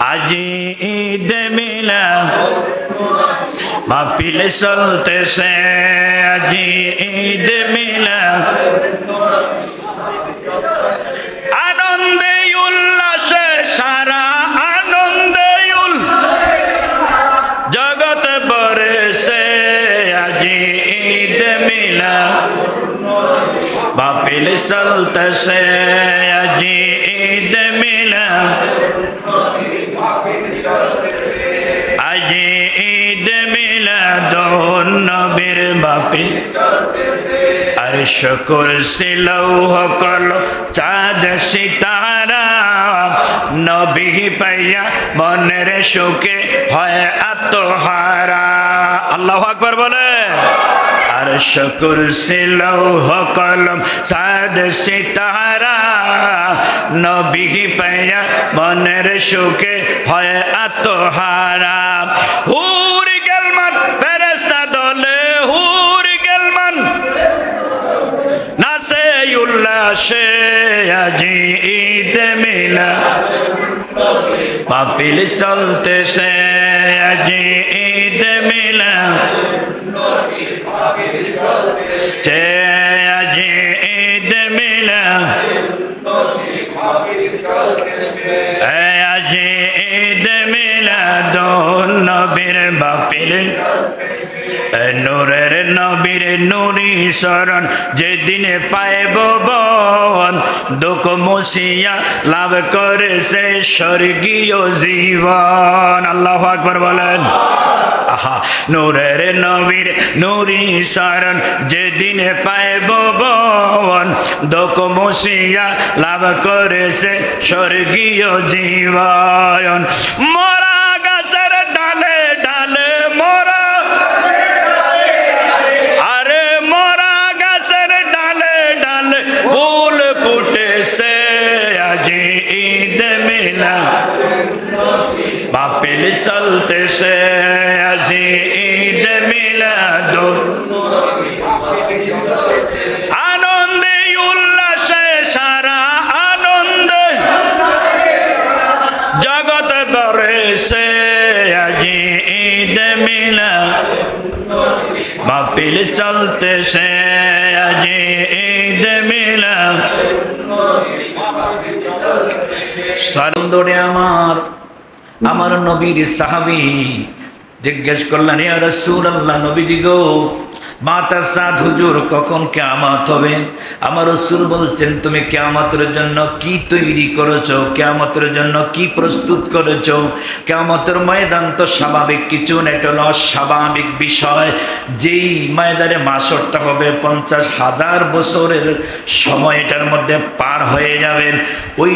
আজি ঈদ মিলাদ মাহফিল চলতেছে, আজি ঈদ মিলাদ আনন্দে উল্লাসে সারা আনন্দে জগৎ বরেছে, আজি ঈদ মিলাদ মাহফিল চলতেছে, আজি ঈদ মিলাদ আজি ঈদ মিলাদুন নবীর মাহফিল আরশ কুরসি লৌহ কলম চাঁদ সিতারা নবী পাইয়া মনের সুখে হয় আত্মহারা। আল্লাহু আকবার বলে। আরশ কুরসি লৌহ কলম চাঁদ সিতারা নবী পাইয়া মনের সুখে হয় আত্মহারা। হুর গেলমান ফেরেশতা দলে হুর গেলমান নাচে উল্লাসে, আজি ঈদ মিলাদ মাহফিল চলতেছে, আজি ঈদ মিলাদ আজি ঈদ মিলাদ আজি ঈদ মিলাদুন নবীর মাহফিল নূরের নবীর নুরি শরণ যেদিনে পাইব বন দুঃখ মুছিয়া লাভ করেছে স্বর্গীয় জীবন। আল্লাহু আকবার বলেন। আহা নূরের নবীর নুরি শরণ যেদিনে পাইব বন দুঃখ মুছিয়া লাভ করেছে স্বর্গীয় জীবন। মরা গাছের ডালে ডালে মরা আরে মরা গাছের ডালে ডালে ফুল ফুটেছে, আজি ঈদ মিলাদ মাহফিল চলতেছে, আজি ঈদ মিলাদ আনন্দে উল্লাসে সারা আনন্দে জগৎ বরেছে, আজি ঈদ মিলাদ মাহফিল চলতেছে, আজি ঈদ মিলাদ। সান্দরে আমার নবীর সাহাবী জিজ্ঞেস করলেন, ইয়া রাসূলুল্লাহ নবীজি গো মাতা সাদ হুজুর কখন কিয়ামত হবে? আমার রাসূল বলছেন তুমি কিয়ামতের জন্য কি তৈরি করেছো, কিয়ামতের জন্য কি প্রস্তুত করেছো? কিয়ামতের ময়দান তো স্বাভাবিক কিছু না, এটা হলো অস্বাভাবিক বিষয়। যেই ময়দানে মাসরটা হবে 50,000 বছরের সময়টার মধ্যে পার হয়ে যাবে। ওই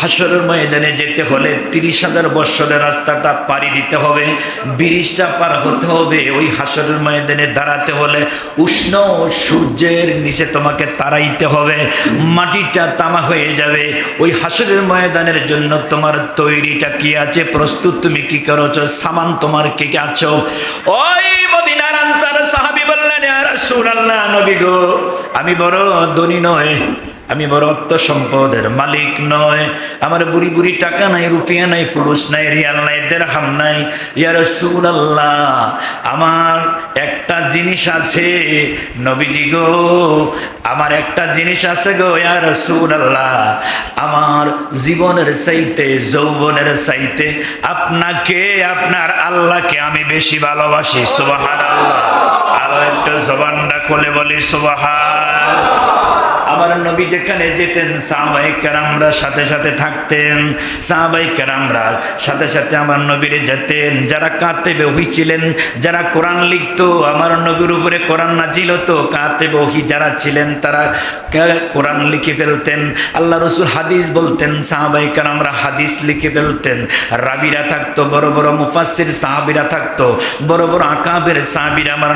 হাসরের ময়দানে যেতে হলে 30,000 বছরের রাস্তাটা পাড়ি দিতে হবে, ব্রিজটা পার হতে হবে। ওই হাসরের ময়দানে দাঁড়াতে হলে উষ্ণ সূর্যের নিচে তোমাকে তাড়াইতে হবে, মাটিটা তামা হয়ে যাবে। ওই হাসরের ময়দানের জন্য তোমার তৈরিটা কি আছে, প্রস্তুত তুমি কি করেছো, সামান তোমার কি কি আছো? ওই মদিনার আনসার সাহাবী বললেন, ইয়া রাসূলুল্লাহ নবী গো আমি বড় ধনী নয়, আমি বড় অর্থ সম্পদের মালিক নয়, আমার বুড়ি বুড়ি টাকা নাই, রুপিয়া নাই, পুরুষ নাই, রিয়াল নাই, দিরহাম নাই। ইয়া রাসূলুল্লাহ আমার একটা জিনিস আছে নবীজি গো, আমার একটা জিনিস আছে গো ইয়া রাসূলুল্লাহ, আমার জীবনের চাইতে যৌবনের চাইতে আপনাকে আপনার আল্লাহকে আমি বেশি ভালোবাসি। সুবহানাল্লাহ। আরো একটু জবানটা খুলে বলি সুবহান। আমার নবী যেখানে যেতেন সাহাবায়ে কেরামরা সাথে সাথে থাকতেন, সাহাবায়ে কেরামরা সাথে সাথে আমার নবীর যেতেন। যারা কাতেবে ওহী ছিলেন, যারা কোরআন লিখতো, আমার নবীর উপরে কোরআন নাজিল হতো, কাতেবে ওহী যারা ছিলেন তারা কোরআন লিখে ফেলতেন। আল্লাহ রাসূল হাদিস বলতেন, সাহাবায়ে কেরামরা হাদিস লিখে ফেলতেন। রাবিরা থাকতো, বড় বড় মুফাসসির সাহাবীরা থাকতো, বড় বড় আকাবের সাহাবীরা আমার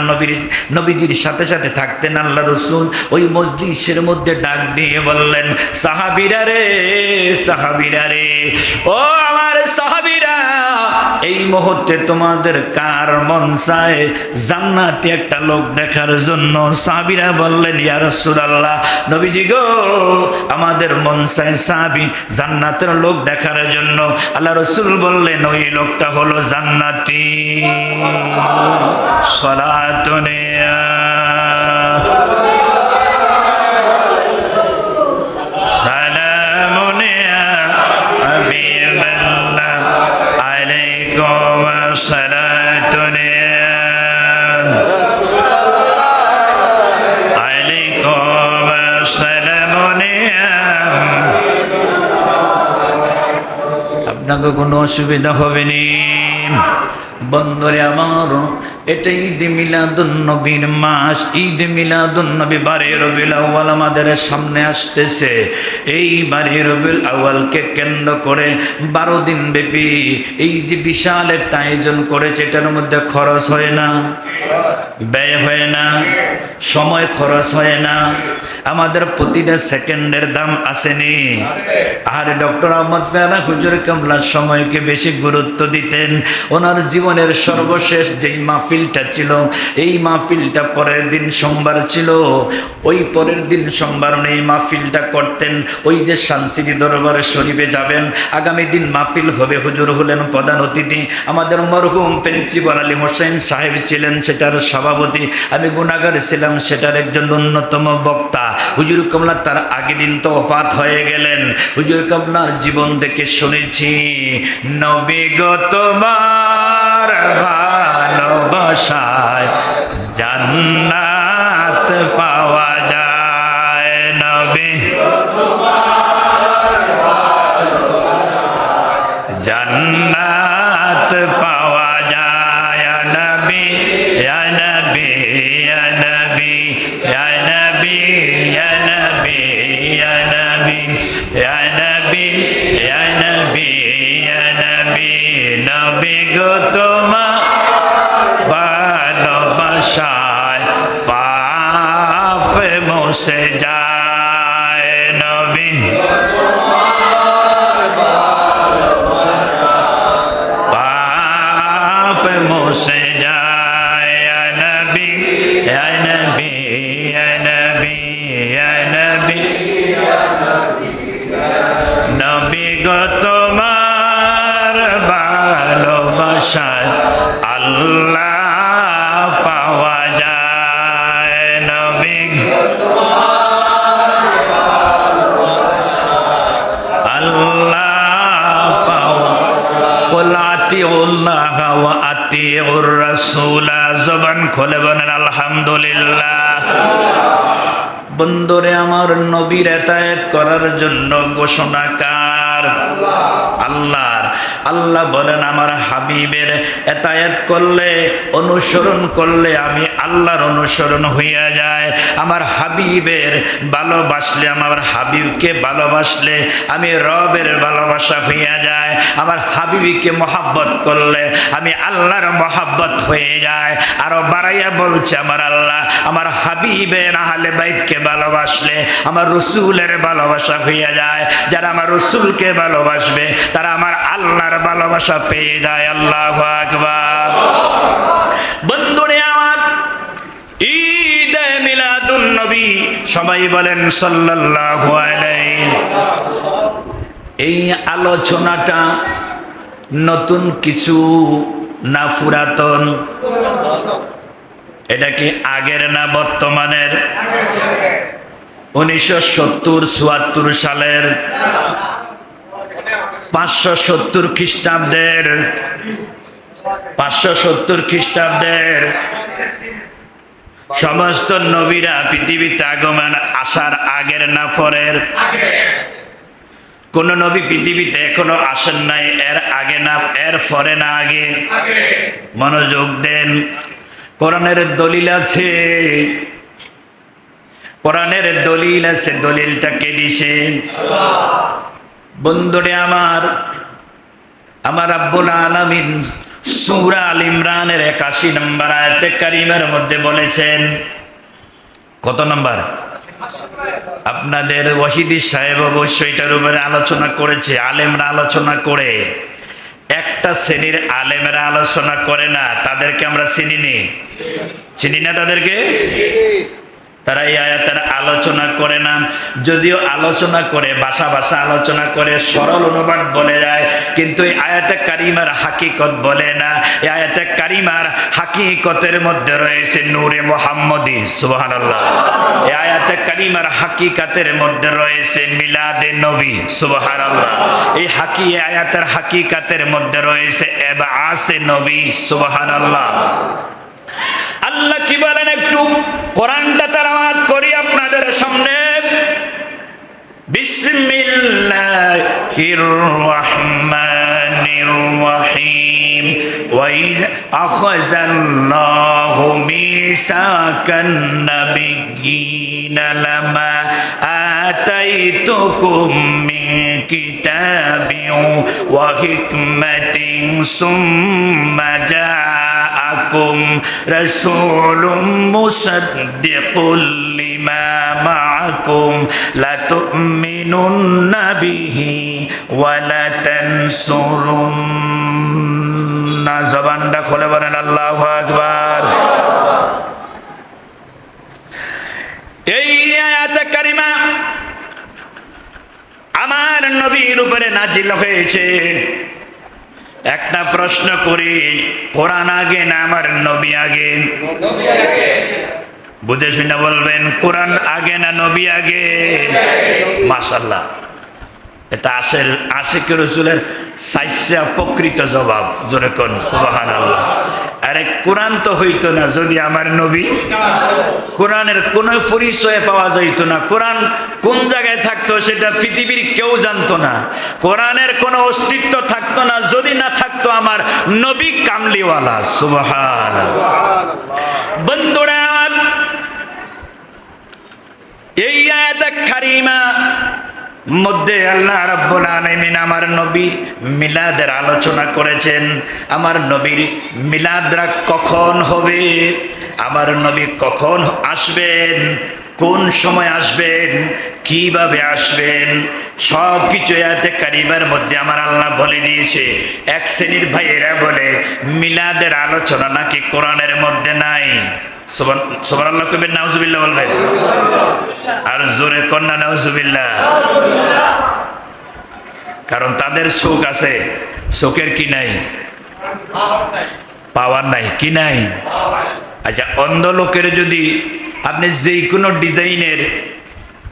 নবীজির সাথে সাথে থাকতেন। আল্লাহ রাসূল ওই মজলিসের মধ্যে ডাক দিয়ে বললেন, সাহাবীরা রে, সাহাবীরা রে, ও আমার সাহাবীরা, এই মুহূর্তে তোমাদের কার মন চায় জান্নাতি একটা লোক দেখার জন্য? সাহাবীরা বললেন, ইয়া রাসূলুল্লাহ, নবীজি গো, আমাদের মন চায় সাহাবী জান্নাতের লোক দেখার জন্য। আল্লাহ রাসূল বললেন, ওই লোকটা হলো জান্নাতি। সালাতুন সালামুন হাবিবাল্লাহ আলাইকুম সালাতুন আলাইকুম সালামুন। আপনাকে কোনো অসুবিধা হবে না বন্ধুরে আমার। এটা ঈদ মিলাদুন নবীর মাস, ঈদ মিলাদুন নবী বারে রবিউল আউয়াল আমাদের সামনে আসতেছে। এই বারে রবিউল আউয়ালকে কেন্দ্র করে 12 দিন ব্যাপী এই যে বিশাল একটা আয়োজন করেছে, এটার মধ্যে খরচ হয় না, ব্যয় হয় না, সময় খরচ হয় না, আমাদের প্রতিটা সেকেন্ডের দাম আসেনি। আর ডক্টর আহমদ পেয়ারা হুজুর কামলা সময়কে বেশি গুরুত্ব দিতেন। ওনার জীবনের সর্বশেষ যেই মাহফিলটা ছিল, এই মাহফিলটা পরের দিন সোমবার ছিল। ওই পরের দিন সোমবার উনি এই মাহফিলটা করতেন। ওই যে শানসিরি দরবারে শরীফে যাবেন, আগামী দিন মাহফিল হবে, হুজুর হলেন প্রধান অতিথি। আমাদের মরহুম প্রিন্সিপাল আলী হোসেন সাহেব ছিলেন সেটার সভাপতি। আমি গুনাহগার ছিলাম সেটার একজন অন্যতম বক্তা। হুজুর কামলা তার আগের দিন তো ওফাত হয়ে গেলেন। হুজুর কামলার জীবন থেকে শুনেছি, নবী গো তোমার ভালোবাসায় জান্নাত পাওয়া যায়। নবী জান্নাত পাওয়া যায়। নবী ইয়া নবী ইয়া নবী ইয়া নবী ইয়া নবী ইয়া নবী ইয়া নবী ইয়া নবী ইয়া নবী। নবী গো তোমার ভালোবাসায় পাপ মুছে যায়। নবী পাপ মুছে যায়। ইয়া নবী ইয়া নবী ইয়া নবী ইয়া নবী। নবী গো তোমার ভালোবাসায় আল্লাহ পাওয়া যায়। নবী আল্লাহ পাওয়া। কুল আতিউল্লাহ ওয়া আতিউর রাসূল। জবান খুলে বলেন আলহামদুলিল্লাহ। বন্ধুরে আমার, নবীর এতায়াত করার জন্য ঘোষণা কার? আল্লাহর। আল্লাহ বলেন, আমার হাবিবের এতায়াত করলে, অনুসরণ করলে আমি আল্লাহর অনুসরণ হইয়া যায়। আমার হাবিবের ভালোবাসলে, আমার হাবিবকে ভালোবাসলে আমি রবের ভালোবাসা হইয়া যায়। আমার হাবিবকে মহাব্বত করলে আমি আল্লাহর মহাব্বত হয়ে যায়। আরো বাড়াইয়া বলছে আমার আল্লাহ, আমার হাবিবের আহলে বাইতকে ভালোবাসলে আমার রসুলের ভালোবাসা হইয়া যায়। যারা আমার রসুলকে ভালোবাসবে তারা আমার আল্লাহর ভালোবাসা পেয়ে যায়। আল্লাহু আকবার। বন্ধুরে আমার, ঈদে মিলাদুন নবী, সবাই বলেন সাল্লাল্লাহু আলাইহি। এই আলোচনাটা নতুন কিছু না পুরাতন? এটা কি আগের না বর্তমানের? 1970-74 সালের 570 খ্রিস্টাব্দের 570 খ্রিস্টাব্দের সমস্ত নবীরা পৃথিবীতে আগমন আসার আগের না পরের? কোন নবী পৃথিবীতে এখনো আসেন নাই, এর আগে না এর পরে না আগে? মনোযোগ দেন। কোরআনের দলিল আছে, কোরআনের দলিল আছে। দলিলটা কে দিছে? বন্ধুরে আমার, আমার রাব্বুল আলামিন সূরা আল ইমরানের 81 নম্বর আয়াতে কারিমার মধ্যে বলেছেন, কত নম্বর? আপনাদের ওয়াহিদি সাহেব অবশ্যই এটার উপরে আলোচনা করেছে, আলেমরা আলোচনা করে একটা একটা শ্রেণীর আলেমেরা আলোচনা করে না, তাদেরকে আমরা চিনি না তাদেরকে। তারা এই আয়াতের আলোচনা করে না, যদিও আলোচনা করে ভাষা আলোচনা করে, সরল অনুবাদ বলে যায়, কিন্তু এই আয়াতে কারিমার হাকিকত বলে না। এই আয়াতে কারিমার হাকিকতের মধ্যে রয়েছে নূরে মুহাম্মদী, সুবহানাল্লাহ। এই আয়াতে কারিমার হাকিকতের মধ্যে রয়েছে মিলাদে নবী, সুবহানাল্লাহ। এই আয়াতের হাকিকতের মধ্যে রয়েছে ইবআসে নবী, সুবহানাল্লাহ। আল্লাহ কি বলেন একটু কোরআনটা তেলাওয়াত করি আপনাদের সামনে। বিসমিল্লাহির রহমানির রহিম। ওয়াইদ আখাযাল্লাহু মিসাকান নাবিয়্যিনা লামা আতাইতুকুম মিন কিতাবিন ওয়া হিকমাতিন সুম্মা জাআকুম রাসূলুম মুসাদ্দিকুল লিমা মাআকুম লাতু'মিনুন্না বিহি ওয়া লাতানসুরুন্না। জবানটা খুলে বলেন আল্লাহু আকবার। এই আয়াতে কারিমা আমার নবীর উপরে নাজিল হয়েছে। একটা প্রশ্ন করি, কোরআন আগে না আমার নবী আগে? বুঝে শুনে বলবেন, কোরআন আগে না নবী আগে? মাশাআল্লাহ, এটা আশিক রাসূলের সাইসা প্রকৃত জবাব। জোরে কোন সুবহানাল্লাহ। আরে কোরআন তো হইতো না যদি আমার নবী, কোরআনের কোনো পরিচয় পাওয়া যাইতো না। কোরআন কোন জায়গায় থাকতো সেটা পৃথিবীর কেউ জানতো না। কোরআনের কোনো অস্তিত্ব থাকতো না যদি না থাকতো আমার নবী কামলিওয়ালা, সুবহানাল্লাহ। বন্ধুরা, এই আয়াত কারিমা মধ্যে আল্লাহ রাব্বুল আলামিন আমার নবীর মিলাদের আলোচনা করেছেন। আমার নবীর মিলাদরা কখন হবে, আমার নবী কখন আসবেন, কোন সময় আসবেন, কিভাবে আসবেন, সব কিছু আয়াতে কারিমার মধ্যে আমার আল্লাহ বলে দিয়েছে। এক শ্রেণীর ভাইয়েরা বলে মিলাদের আলোচনা নাকি কোরআনের মধ্যে নাই। সুবহানাল্লাহ কইবেন, নাউজুবিল্লাহ বলবেন, আর জোরে কন্যা নাউজুবিল্লাহ। কারণ তাদের চোখ আছে, চোখের কি নাই? পাওয়ার নাই। কি নাই? আচ্ছা, অন্ধ লোকের যদি আপনি যেই কোনো ডিজাইনের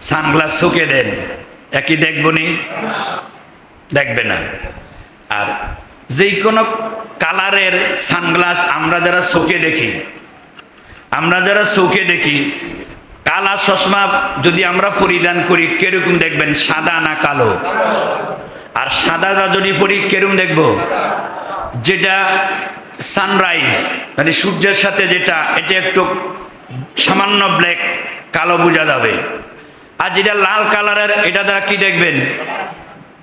সানগ্লাস চোখে দেন, একই দেখবনি? দেখবে না। আর যেই কোনো কালারের সানগ্লাস আমরা যারা চোখে দেখি, কালা চশমা যদি আমরা পরিধান করি কিরকম দেখবেন? সাদা না কালো? আর সাদাটা যদি পরি কিরকম দেখব? যেটা সানরাইজ মানে সূর্যের সাথে যেটা, এটা একটু সামান্য ব্ল্যাক, কালো বোঝা যাবে। আর যেটা লাল কালারের, এটা দ্বারা কি দেখবেন?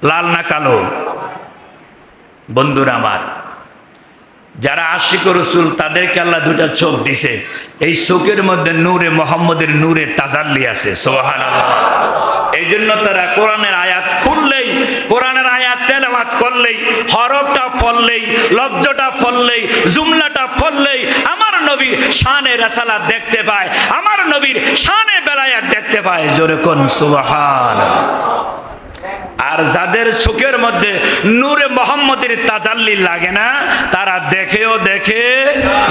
লাল না কালো? বন্ধুরা আমার, যারা আশিক রাসূল তাদেরকে আল্লাহ দুটা চোখ দিছে। এই চোখের মধ্যে নূরে মুহাম্মদের নূরে তাজাল্লি আছে, সুবহানাল্লাহ। এই জন্য তারা কোরআনের আয়াত খুললেই, কোরআনের আয়াত তেলাওয়াত করলেই, হরফটা পড়লেই, লফজটা পড়লেই, জুমলাটা পড়লেই আমার নবীর শানে রাসালাত দেখতে পায়, আমার নবীর শানে বেলায়াত দেখতে পায়। জোরে কোন সুবহানাল্লাহ। আর যাদের চোখের মধ্যে নূরে মুহাম্মদের তাজাল্লি লাগে না, তারা দেখে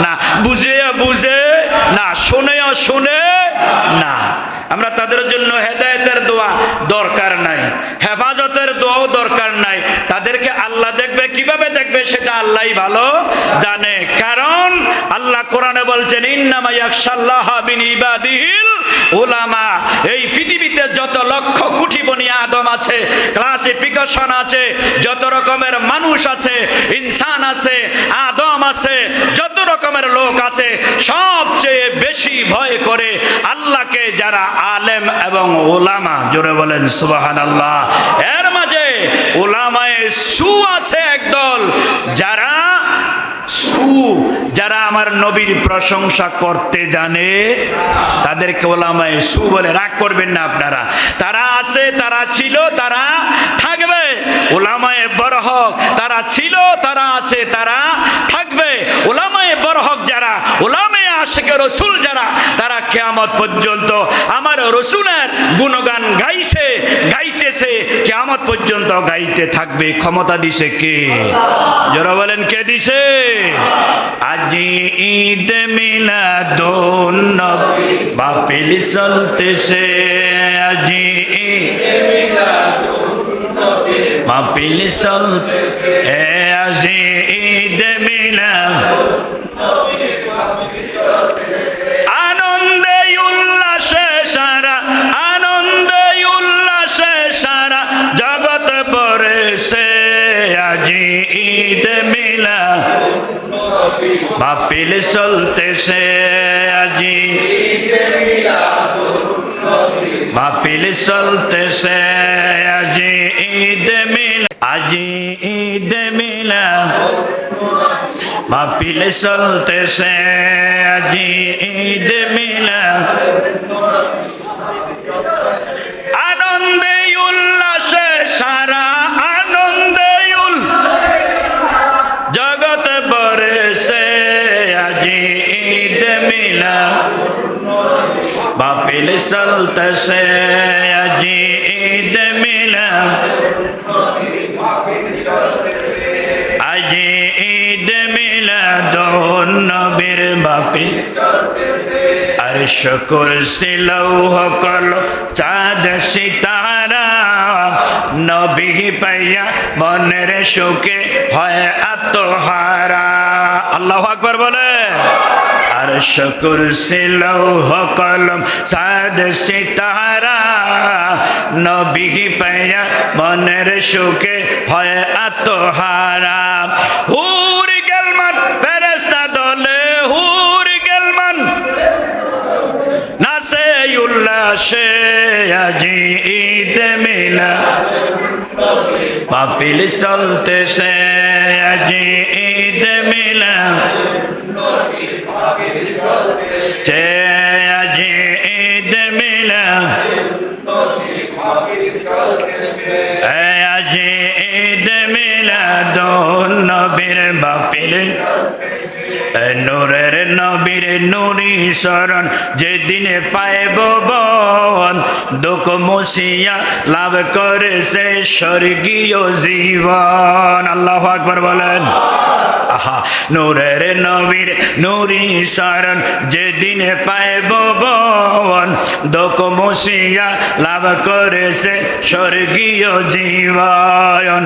না, বুঝে না, শোনে না। আমরা তাদের জন্য হেদায়েতের দোয়া দরকার নাই, হেফাজতের দোয়াও দরকার নাই। তাদেরকে আল্লাহ দেখবে, কিভাবে দেখবে সেটা আল্লাহই ভালো জানে। কারণ আল্লাহ কোরআনে বলছেন, ইন্নামা ইয়াখশাল্লাহা মিন ইবাদিহিল উলামা। এই পৃথিবীতে যত লক্ষ কোটি বনি আদম আছে, ক্লাসিফিকেশন আছে, যত রকমের মানুষ আছে, ইনসান আছে, আদম আছে, যত রকমের লোক আছে, সবচেয়ে বেশি ভয় করে আল্লাহকে যারা আলেম এবং উলামা। জোরে বলেন সুবহানাল্লাহ। এর মাঝে উলামায়ে সু আছে একদল, যারা আমার নবীর প্রশংসা করতে জানে, তাদেরকে উলামায়ে সু বলে। রাগ করবেন না আপনারা। তারা আছে, তারা ছিল, তারা থাকবে। উলামায়ে বরহক তারা ছিল, তারা আছে, তারা থাকবে। উলামায়ে বরহক যারা, উলামায়ে আশিকে রাসূল যারা, তারা কিয়ামত পর্যন্ত আমার রাসূলের গুণগান গাইছে, গাইতেছে, কিয়ামত পর্যন্ত গাইতে থাকবে। ক্ষমতা দিছে কে? যারা বলেন কে দিছে? আজি ঈদ মিলাদুন নবী মাহফিল চলতেছে, আজি ঈদ মিলাদুন নবী মাহফিল চলতেছে, আজি ঈদ মিলাদুন নবী মাহফিল চলতেছে। আনন্দে উল্লাসে সারা, আনন্দে উল্লাসে সারা জগৎ ভরেছে, আজি ঈদ মিলাদুন নবী মাহফিল চলতেছে, আজি ঈদ মিলাদুন নবী মাহফিল চলতেছে, আজি ঈদ মিলাদ, আজি ঈদ মিলাদুন মাহফিল চলতেছে, আজি ঈদ মিলাদ। আনন্দে উল্লাসে সারা, আনন্দে জগৎ ভরেছে, আজি ঈদ মিলাদ মাহফিল চলতেছে, আজি ঈদ মিলাদ, আজি ঈদ মিলাদুন নবীর মাহফিল চলতেছে। আরশ কুরসি লৌহ কলম চাঁদ সিতারা নবী পাইয়া মনের সুখে হয় আত্মহারা। আল্লাহু আকবার বলে। আরশ কুরসি লৌহ কলম চাঁদ সিতারা নবী পাইয়া মনের সুখে হয় আত্মহারা। হুর গেলমান ফেরেশতা দলে, হুর গেলমান নাচে উল্লাসে, আজি ঈদ মিলাদ মাহফিল চলতেছে, আজি ঈদ মিলাদ, আজি ঈদ মিলাদ, আজি ঈদ মিলাদুন নবীর মাহফিল। নূরের নবীর নুরি শরণ যেদিনে পাইব বন, দুঃখ মুছিয়া লাভ করেছে স্বর্গীয় জীবন। আল্লাহু আকবার বলেন। আহা, নূরের নবীর নুরি শরণ যেদিনে পাইব বন, দুঃখ মুছিয়া লাভ করেছে স্বর্গীয় জীবন।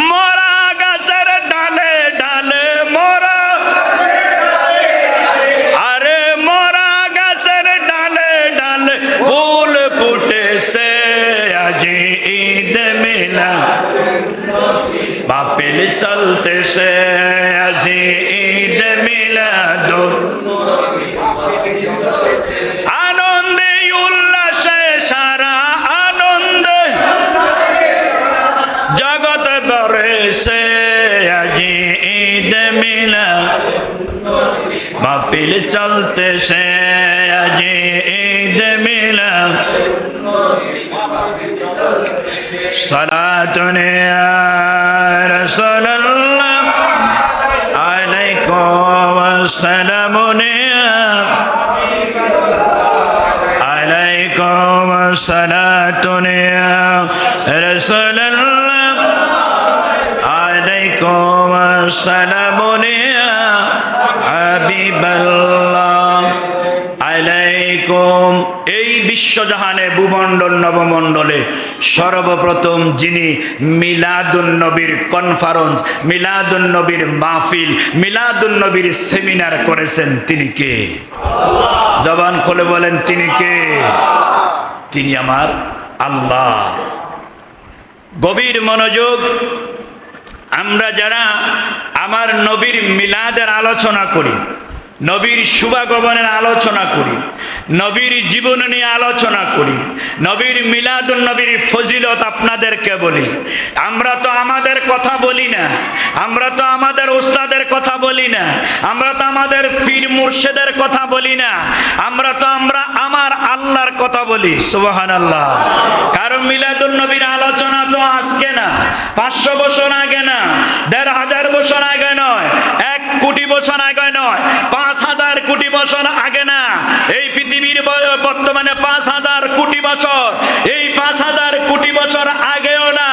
মরা গাছের ডালে ডালে, মরা ফুল ফুটেছে, আজি ঈদ মিলাদ মাহফিল চলতেছে, আজি ঈদ মিলাদুন আনন্দে উল্লাসে সারা, আনন্দে জগৎ ভরেছে, আজি ঈদ মিলাদ মাহফিল চলতেছে, আজি ঈদ মিলাদ। সালাতুন ইয়া রাসূলুল্লাহ আলাইকুম আসসালামুন ইয়া আলাইকুম আসসালাতুন ইয়া রাসূলুল্লাহ আলাইকুম আসসালামুন ইয়া হাবিবাল্লাহ আলাইকুম। এই বিশ্বজাহানে ভূমণ্ডল নবমণ্ডলে সর্বপ্রথম যিনি মিলাদুন নবীর কনফারেন্স, মিলাদুন নবীর মাহফিল, মিলাদুন নবীর সেমিনার করেছেন তিনি কে? জবান খুলে বলেন তিনি কে? তিনি আমার আল্লাহ। গভীর মনোযোগ। আমরা যারা আমার নবীর মিলাদের আলোচনা করি, নবীর শুভাগমনের আলোচনা করি, নবীর জীবন নিয়ে আলোচনা করি, নবীর মিলাদুন নবীর ফজিলত আপনাদেরকে বলি, আমরা তো আমাদের কথা বলি না, আমরা তো আমাদের উস্তাদের কথা বলি না, আমরা তো আমাদের পীর মুর্শিদের কথা বলি না, আমরা আমার আল্লাহর কথা বলি। সুবহানাল্লাহ। কারণ মিলাদুন নবীর আলোচনা তো আজকে না, 500 বছর আগে না, 1500 বছর আগে নয়, 1 কোটি বছর আগে নয়, 5000 কোটি বছর আগে না, এই পৃথিবীর বর্তমানে 5000 কোটি বছর, এই 5000 কোটি বছর আগেও না,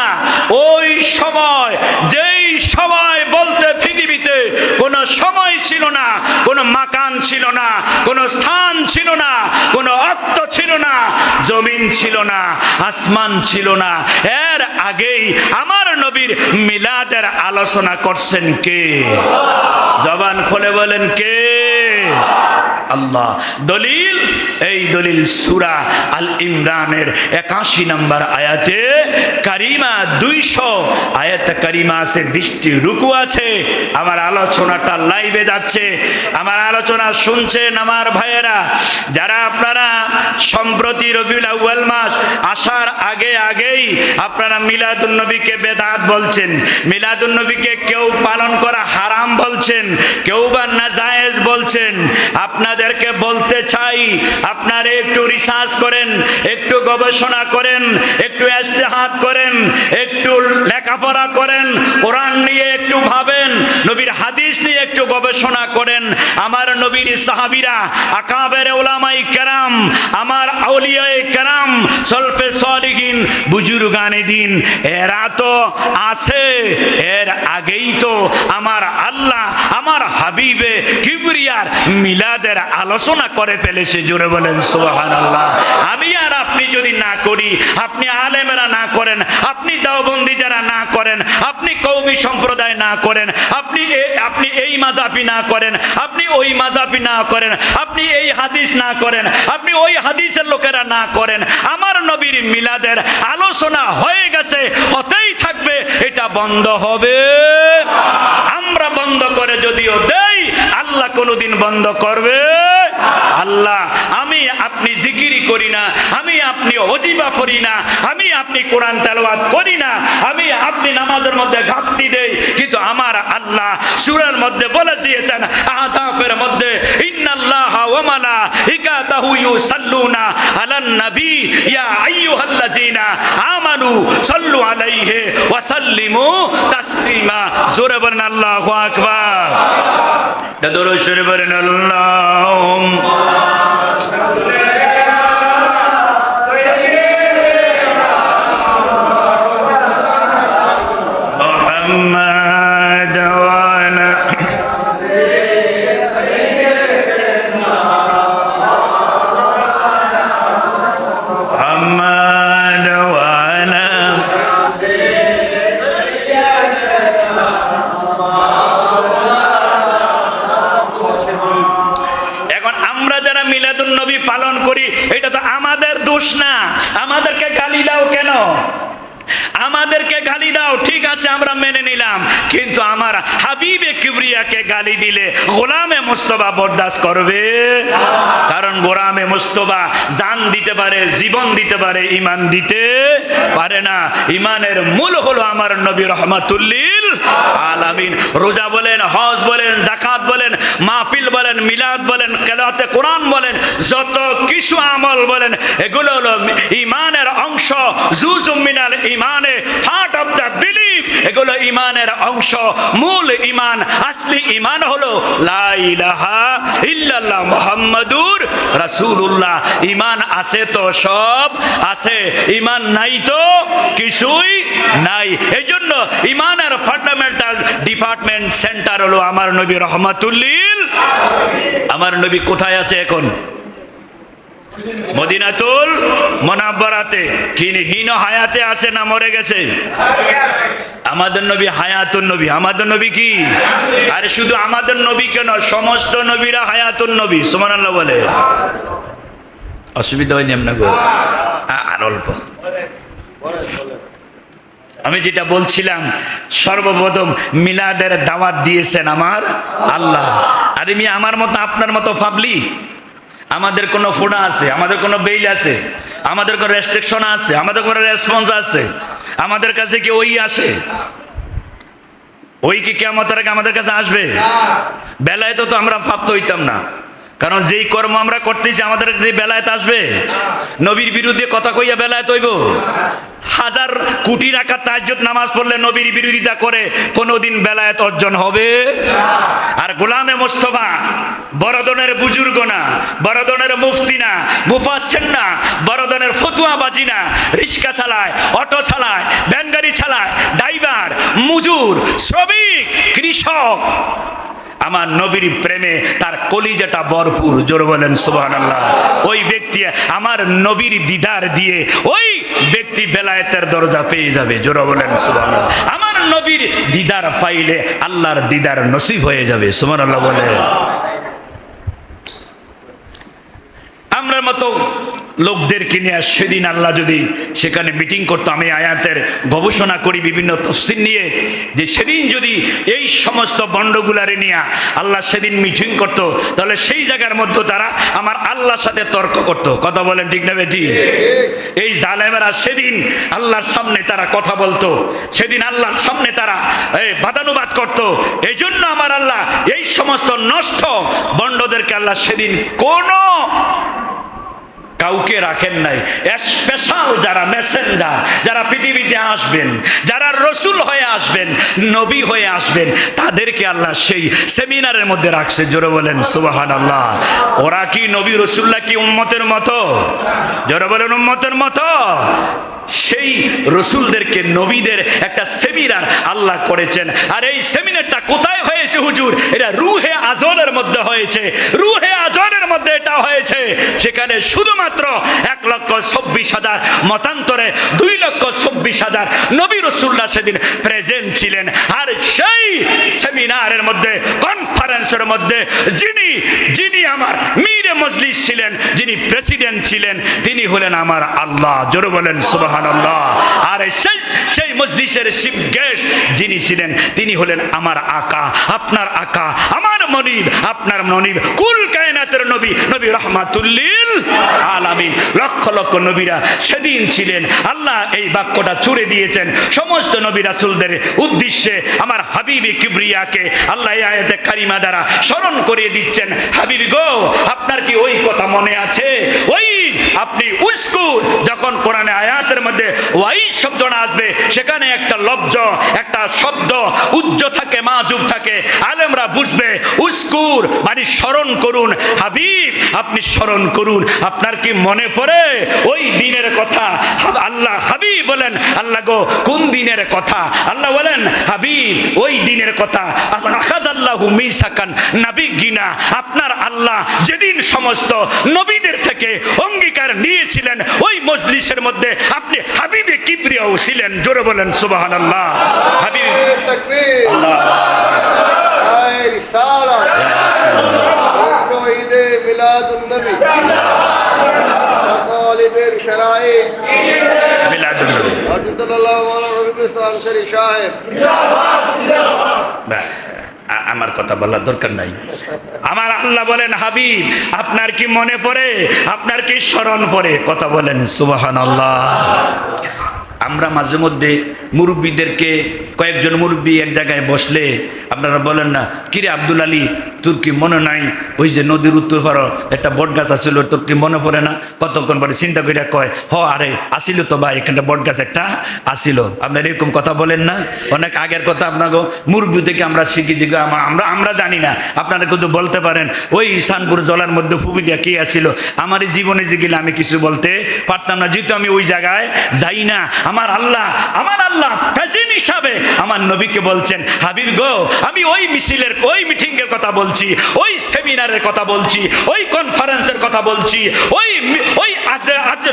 ওই সময় যেই সময় বলতে পৃথিবীতে কোনো সময় ছিল না, কোনো মাকান ছিল না, কোনো স্থান ছিল না, কোনো অর্থ ছিল না, জমিন ছিল না, আসমান ছিল না, এর আগেই আমার নবীর মিলাদের আলোচনা করছেন কে? জবান খুলে বলেন কে? আল্লাহ। দলিল, এই দলিল সূরা আল ইমরানের 81 নম্বর আয়াতে কারিমা, 200 আয়াত কারিমা আছে, 20টি রুকু আছে। আমার আলোচনাটা লাইভে যাচ্ছে, আমার আলোচনা শুনছেন আমার ভাইয়েরা, যারা আপনারা সম্প্রতি রবিউল আউয়াল মাস আসার আগেই আপনারা মিলাদুন নবীকে বেদাত বলছেন, মিলাদুন নবীকে কেউ পালন করা হারাম বলছেন, কেউ বা নাজায়েজ বলছেন। আপনাদেরকে বলতে চাই, আপনারা একটু রিসার্চ করেন, একটু গবেষণা করেন, একটু ইজতিহাদ করেন, একটু লেখাপড়া করেন, কোরআন নিয়ে একটু ভাবেন, নবীর হাদিস নিয়ে একটু গবেষণা করেন। আমার নবীর সাহাবীরা, আকাবের উলামায়ে কেরাম, আমার আউলিয়ায়ে কেরাম, সলফে সালিহিন, বুজুর্গানে দিন, এরা তো আছে, এর আগেই তো আমার আল্লাহ আমার হাবিবে কিবরিয়ার মিলাদের আলোচনা করে ফেলেছে। জোরে বলেন সুবহানাল্লাহ। আমি আর আপনি যদি না করি, আপনি আলেমেরা না করেন, আপনি দেওবন্দি যারা না করেন, আপনি কওমি সম্প্রদায় না করেন, আপনি এই মাযহাবি না করেন, আপনি ওই মাযহাবি না করেন, আপনি এই হাদিস না করেন, আপনি ওই হাদিসের লোকেরা না করেন, আমার নবীর মিলাদের আলোচনা হয়ে গেছে, হতেই থাকবে, এটা বন্ধ হবে? আমরা বন্ধ করে যদিও দেই, আল্লাহ কোনোদিন বন্ধ করবে? আল্লাহ, আমি আপনি জিকিরি করি না, আমি আপনি ওজিফা পড়ি না, আমি আপনি কোরআন তেলাওয়াত করি না, আমি আপনি নামাজের মধ্যে ঘাটতি দেই, কিন্তু আমার আল্লাহ সূরার মধ্যে বলে দিয়েছেন, আহজাবের মধ্যে, ইন্নাল্লাহা ওয়া মালাইকাতাহু ইউসাল্লুনা আলান নবী ইয়া আইয়ুহাল্লাযীনা আমানু সাল্লু আলাইহি ওয়া সাল্লিমু তাসলিমা। জোরে বলেন আল্লাহু আকবার। দরুদ শরীফ পড়েন, আল্লাহুম্মা আমাদেরকে গালি দাও কেন? আমাদেরকে গালি দাও, ঠিক আছে, আমরা মেনে নিলাম, কিন্তু আমার হাবিবে কিবরিয়াকে গালি দিলে গোলামে মুস্তাফা বরদাস্ত করবে? কারণ গোলামে মুস্তাফা জান দিতে পারে, জীবন দিতে পারে, ঈমান দিতে পারে না। ঈমানের মূল হলো আমার নবী রাহমাতুল লিল আলামিন। রোজা বলেন, হজ বলেন, যাকাত বলেন, মাহফিল বলেন, মিলাদ বলেন, কেরাতে কোরআন বলেন, যত কিছু আমল বলেন, এগুলো হলো ঈমানের অংশ। জুজুম মিনাল ঈমানে, পার্ট অফ দ্য বিলিফ, এগুলো ঈমানের অংশ। মূল ঈমান, আসলি ঈমান হলো লা ইলাহা ইল্লাল্লাহ মুহাম্মাদুর রাসূলুল্লাহ। ঈমান আছে তো সব আছে, ঈমান নাই তো কিছুই নাই। এইজন্য ঈমানের ফান্ডামেন্টাল ডিপার্টমেন্ট সেন্টার হলো আমার নবী রাহমাতুল লিল। আমার নবী কোথায় আছে এখন? মদিনাতুল মুনাওয়ারাতে। হীন হায়াতে আছে না মরে গেছে? আমাদের নবী হায়াতুন নবী। আমাদের নবী কি? আরে শুধু আমাদের নবী কেন, সমস্ত নবীরা হায়াতুন নবী। সুবহানাল্লাহ বলে। অসুবিধা হয়নি আপনার গো? আর অল্প। আমি যেটা বলছিলাম, সর্বপ্রথম মিলাদের দাওয়াত দিয়েছেন আমার আল্লাহ। আর আমি আমার মতো আপনার মতো ভাবলি আমাদের কোনো ফোড়া আছে, আমাদের কোনো বেইল আছে, আমাদের কোনো রেস্ট্রিকশন আছে, আমাদের কোনো রেসপন্স আছে? আমাদের কাছে কি ওই আসে? ওই কি কিয়ামতের আগে আমাদের কাছে আসবে? বেলায় তো আমরা প্রাপ্ত হইতাম না, কারণ যেই কর্ম আমরা করতেছি আমাদের যে বেলায়েত আসবে, নবীর বিরুদ্ধে কথা কইয়া বেলায়েত হইব। হাজার কোটি রাকাত তাহাজ্জুদ নামাজ পড়লে নবীর বিরোধিতা করে কোনোদিন বেলায়েত অর্জন হবে? আর গোলামে মোস্তফা বড় ধরনের বুজুর্গ না, বড় ধরনের মুফতি না, মুফাসসির না, বড় ধরনের ফতুয়াবাজি না, রিক্সা চালায়, অটো চালায়, ভ্যান গাড়ি চালায়, ড্রাইভার, মজুর, শ্রমিক, কৃষক, আমার নবীর প্রেমে তার কলিজাটা ভরপুর। জোর বলেন সুবহানাল্লাহ। ওই ব্যক্তি আমার নবীর দিদার দিয়ে ওই ব্যক্তি বেলায়েতের দরজা পেয়ে যাবে। জোর বলেন সুবহানাল্লাহ। আমার নবীর দিদার পাইলে আল্লাহর দিদার নসিব হয়ে যাবে। সুবহানাল্লাহ বলে। আমরা মতো লোকদেরকে নিয়ে সেদিন আল্লাহ যদি সেখানে মিটিং করতো, আমি আয়াতের গবেষণা করি বিভিন্ন তফসির নিয়ে, যে সেদিন যদি এই সমস্ত বন্ডগুলারে নিয়ে আল্লাহ সেদিন মিটিং করত, তাহলে সেই জায়গার মধ্যে তারা আমার আল্লাহর সাথে তর্ক করত। কথা বলেন ঠিক না বেটি? এই জালেমেরা সেদিন আল্লাহর সামনে তারা কথা বলতো, সেদিন আল্লাহর সামনে তারা বাদানুবাদ করত। এই জন্য আমার আল্লাহ এই সমস্ত নষ্ট বন্ডদেরকে আল্লাহ সেদিন কোনো কাউকে রাখেন নাই। স্পেশাল যারা মেসেঞ্জার, যারা পৃথিবীতে আসবেন, যারা রসুল হয়ে আসবেন, নবী হয়ে আসবেন, তাদেরকে আল্লাহ সেই সেমিনারের মধ্যে রাখছে। জোরে বলেন সুবহানাল্লাহ। ওরা কি নবী রসুল্লাহ কি উম্মতের মতো? জোরে বলেন উম্মতের মতো। সেই রসুলদেরকে নবীদের একটা সেমিনার আল্লাহ করেছেন। আর এই সেমিনারটা কোথায় হয়েছে হুজুর? এটা রুহে আজলের মধ্যে হয়েছে। রুহে আজলের মধ্যে এটা হয়েছে। সেখানে শুধুমাত্র 1,26,000 মতান্তরে 2,26,000 নবী রসুল্লাহ সেদিন প্রেজেন্ট ছিলেন। আর সেই সেমিনারের মধ্যে, কনফারেন্সের মধ্যে যিনি আমার মীরে মজলিস ছিলেন, যিনি প্রেসিডেন্ট ছিলেন, তিনি হলেন আমার আল্লাহ। জোরে বলেন সুবহানাল্লাহ। আর সেই মজলিসের চিফ গেস্ট যিনি ছিলেন, তিনি হলেন আমার আকা, আপনার আকা, আমার মনিব, আপনার মনিব, কুল কায়নাতের নবী, নবী রাহমাতুল লিল আলামিন। লক্ষ লক্ষ নবীরা সেদিন ছিলেন। আল্লাহ এই বাক্যটা ছুড়ে দিয়েছেন সমস্ত নবী রাসূলদের উদ্দেশ্যে। আমার হাবিবি কিবরিয়াকে আল্লাহ এই আয়াতে কারিমা দ্বারা স্মরণ করিয়ে দিচ্ছেন, হাবিবি গো, আপনার কি ওই কথা মনে আছে? ওই আপনি উস্কুর, যখন কোরআনে আয়াতের মধ্যে ওই শব্দটা আসবে, সেখানে একটা লব্জ, একটা শব্দ উজ্জ থাকে, মাজুব থাকে, আলেমরা বুঝবে। উস্কুর মানে স্মরণ করুন। হাবিব আপনি স্মরণ করুন। আপনার কি মনে পড়ে ওই দিনের কথা? আল্লাহ হাবিব বলেন, আল্লাহ গো কোন দিনের কথা? আল্লাহ বলেন, হাবিব ওই দিনের কথা। আখাযাল্লাহু মিসাকান নাবিয়্যিনা, আপনার আল্লাহ যেদিন সমস্ত নবীদের থেকে অঙ্গীকার নিয়েছিলেন, ওই মজলিসের মধ্যে আপনি হাবিবে কিবরিয়াও ছিলেন। জোরে বলেন সুবহানাল্লাহ। হাবিব তাকবীর, আল্লাহ রিসালাত, ঈদ মিলাদুন নবী, ওয়ালিদের শরায়েত মিলাদুন নবী, আল্লাহু আকবার, শরীফ সাহেব জিন্দাবাদ। আমার কথা বলার দরকার নাই। আমার আল্লাহ বলেন, হাবিব আপনার কি মনে পড়ে? আপনার কি স্মরণ পড়ে? কথা বলেন সুবহানাল্লাহ। আমরা মাঝে মধ্যে মুরব্বীদেরকে, কয়েকজন মুরব্বী এক জায়গায় বসলে আপনারা বলেন না, কিরে আব্দুল আলী, তোর কি মনে নাই ওই যে নদীর উত্তর পাড়ো একটা বট গাছ আসছিল, তোর কি মনে পড়ে না? কতক্ষণ পরে চিন্তা করে কয়, হ আরে আসিল তো ভাই, এখানটা বট গাছ একটা আসিল। আপনারা এরকম কথা বলেন না? অনেক আগের কথা আপনাকে মুরব্বী থেকে আমরা শিখি যে আমরা জানি না, আপনারা কিন্তু বলতে পারেন ওই ইসানপুর জলার মধ্যে ফুবি দিয়া কে আসিল। আমার এই জীবনে যে গেলে আমি কিছু বলতে পারতাম না, যেহেতু আমি ওই জায়গায় যাই না। আমার আল্লাহ প্রেজেন্ট হিসাবে আমার নবীকে বলছেন, হাবিব গো, আমি ওই মিছিলের, ওই মিটিংয়ের কথা বলছি, ওই সেমিনারের কথা বলছি, ওই কনফারেন্সের কথা বলছি, ওই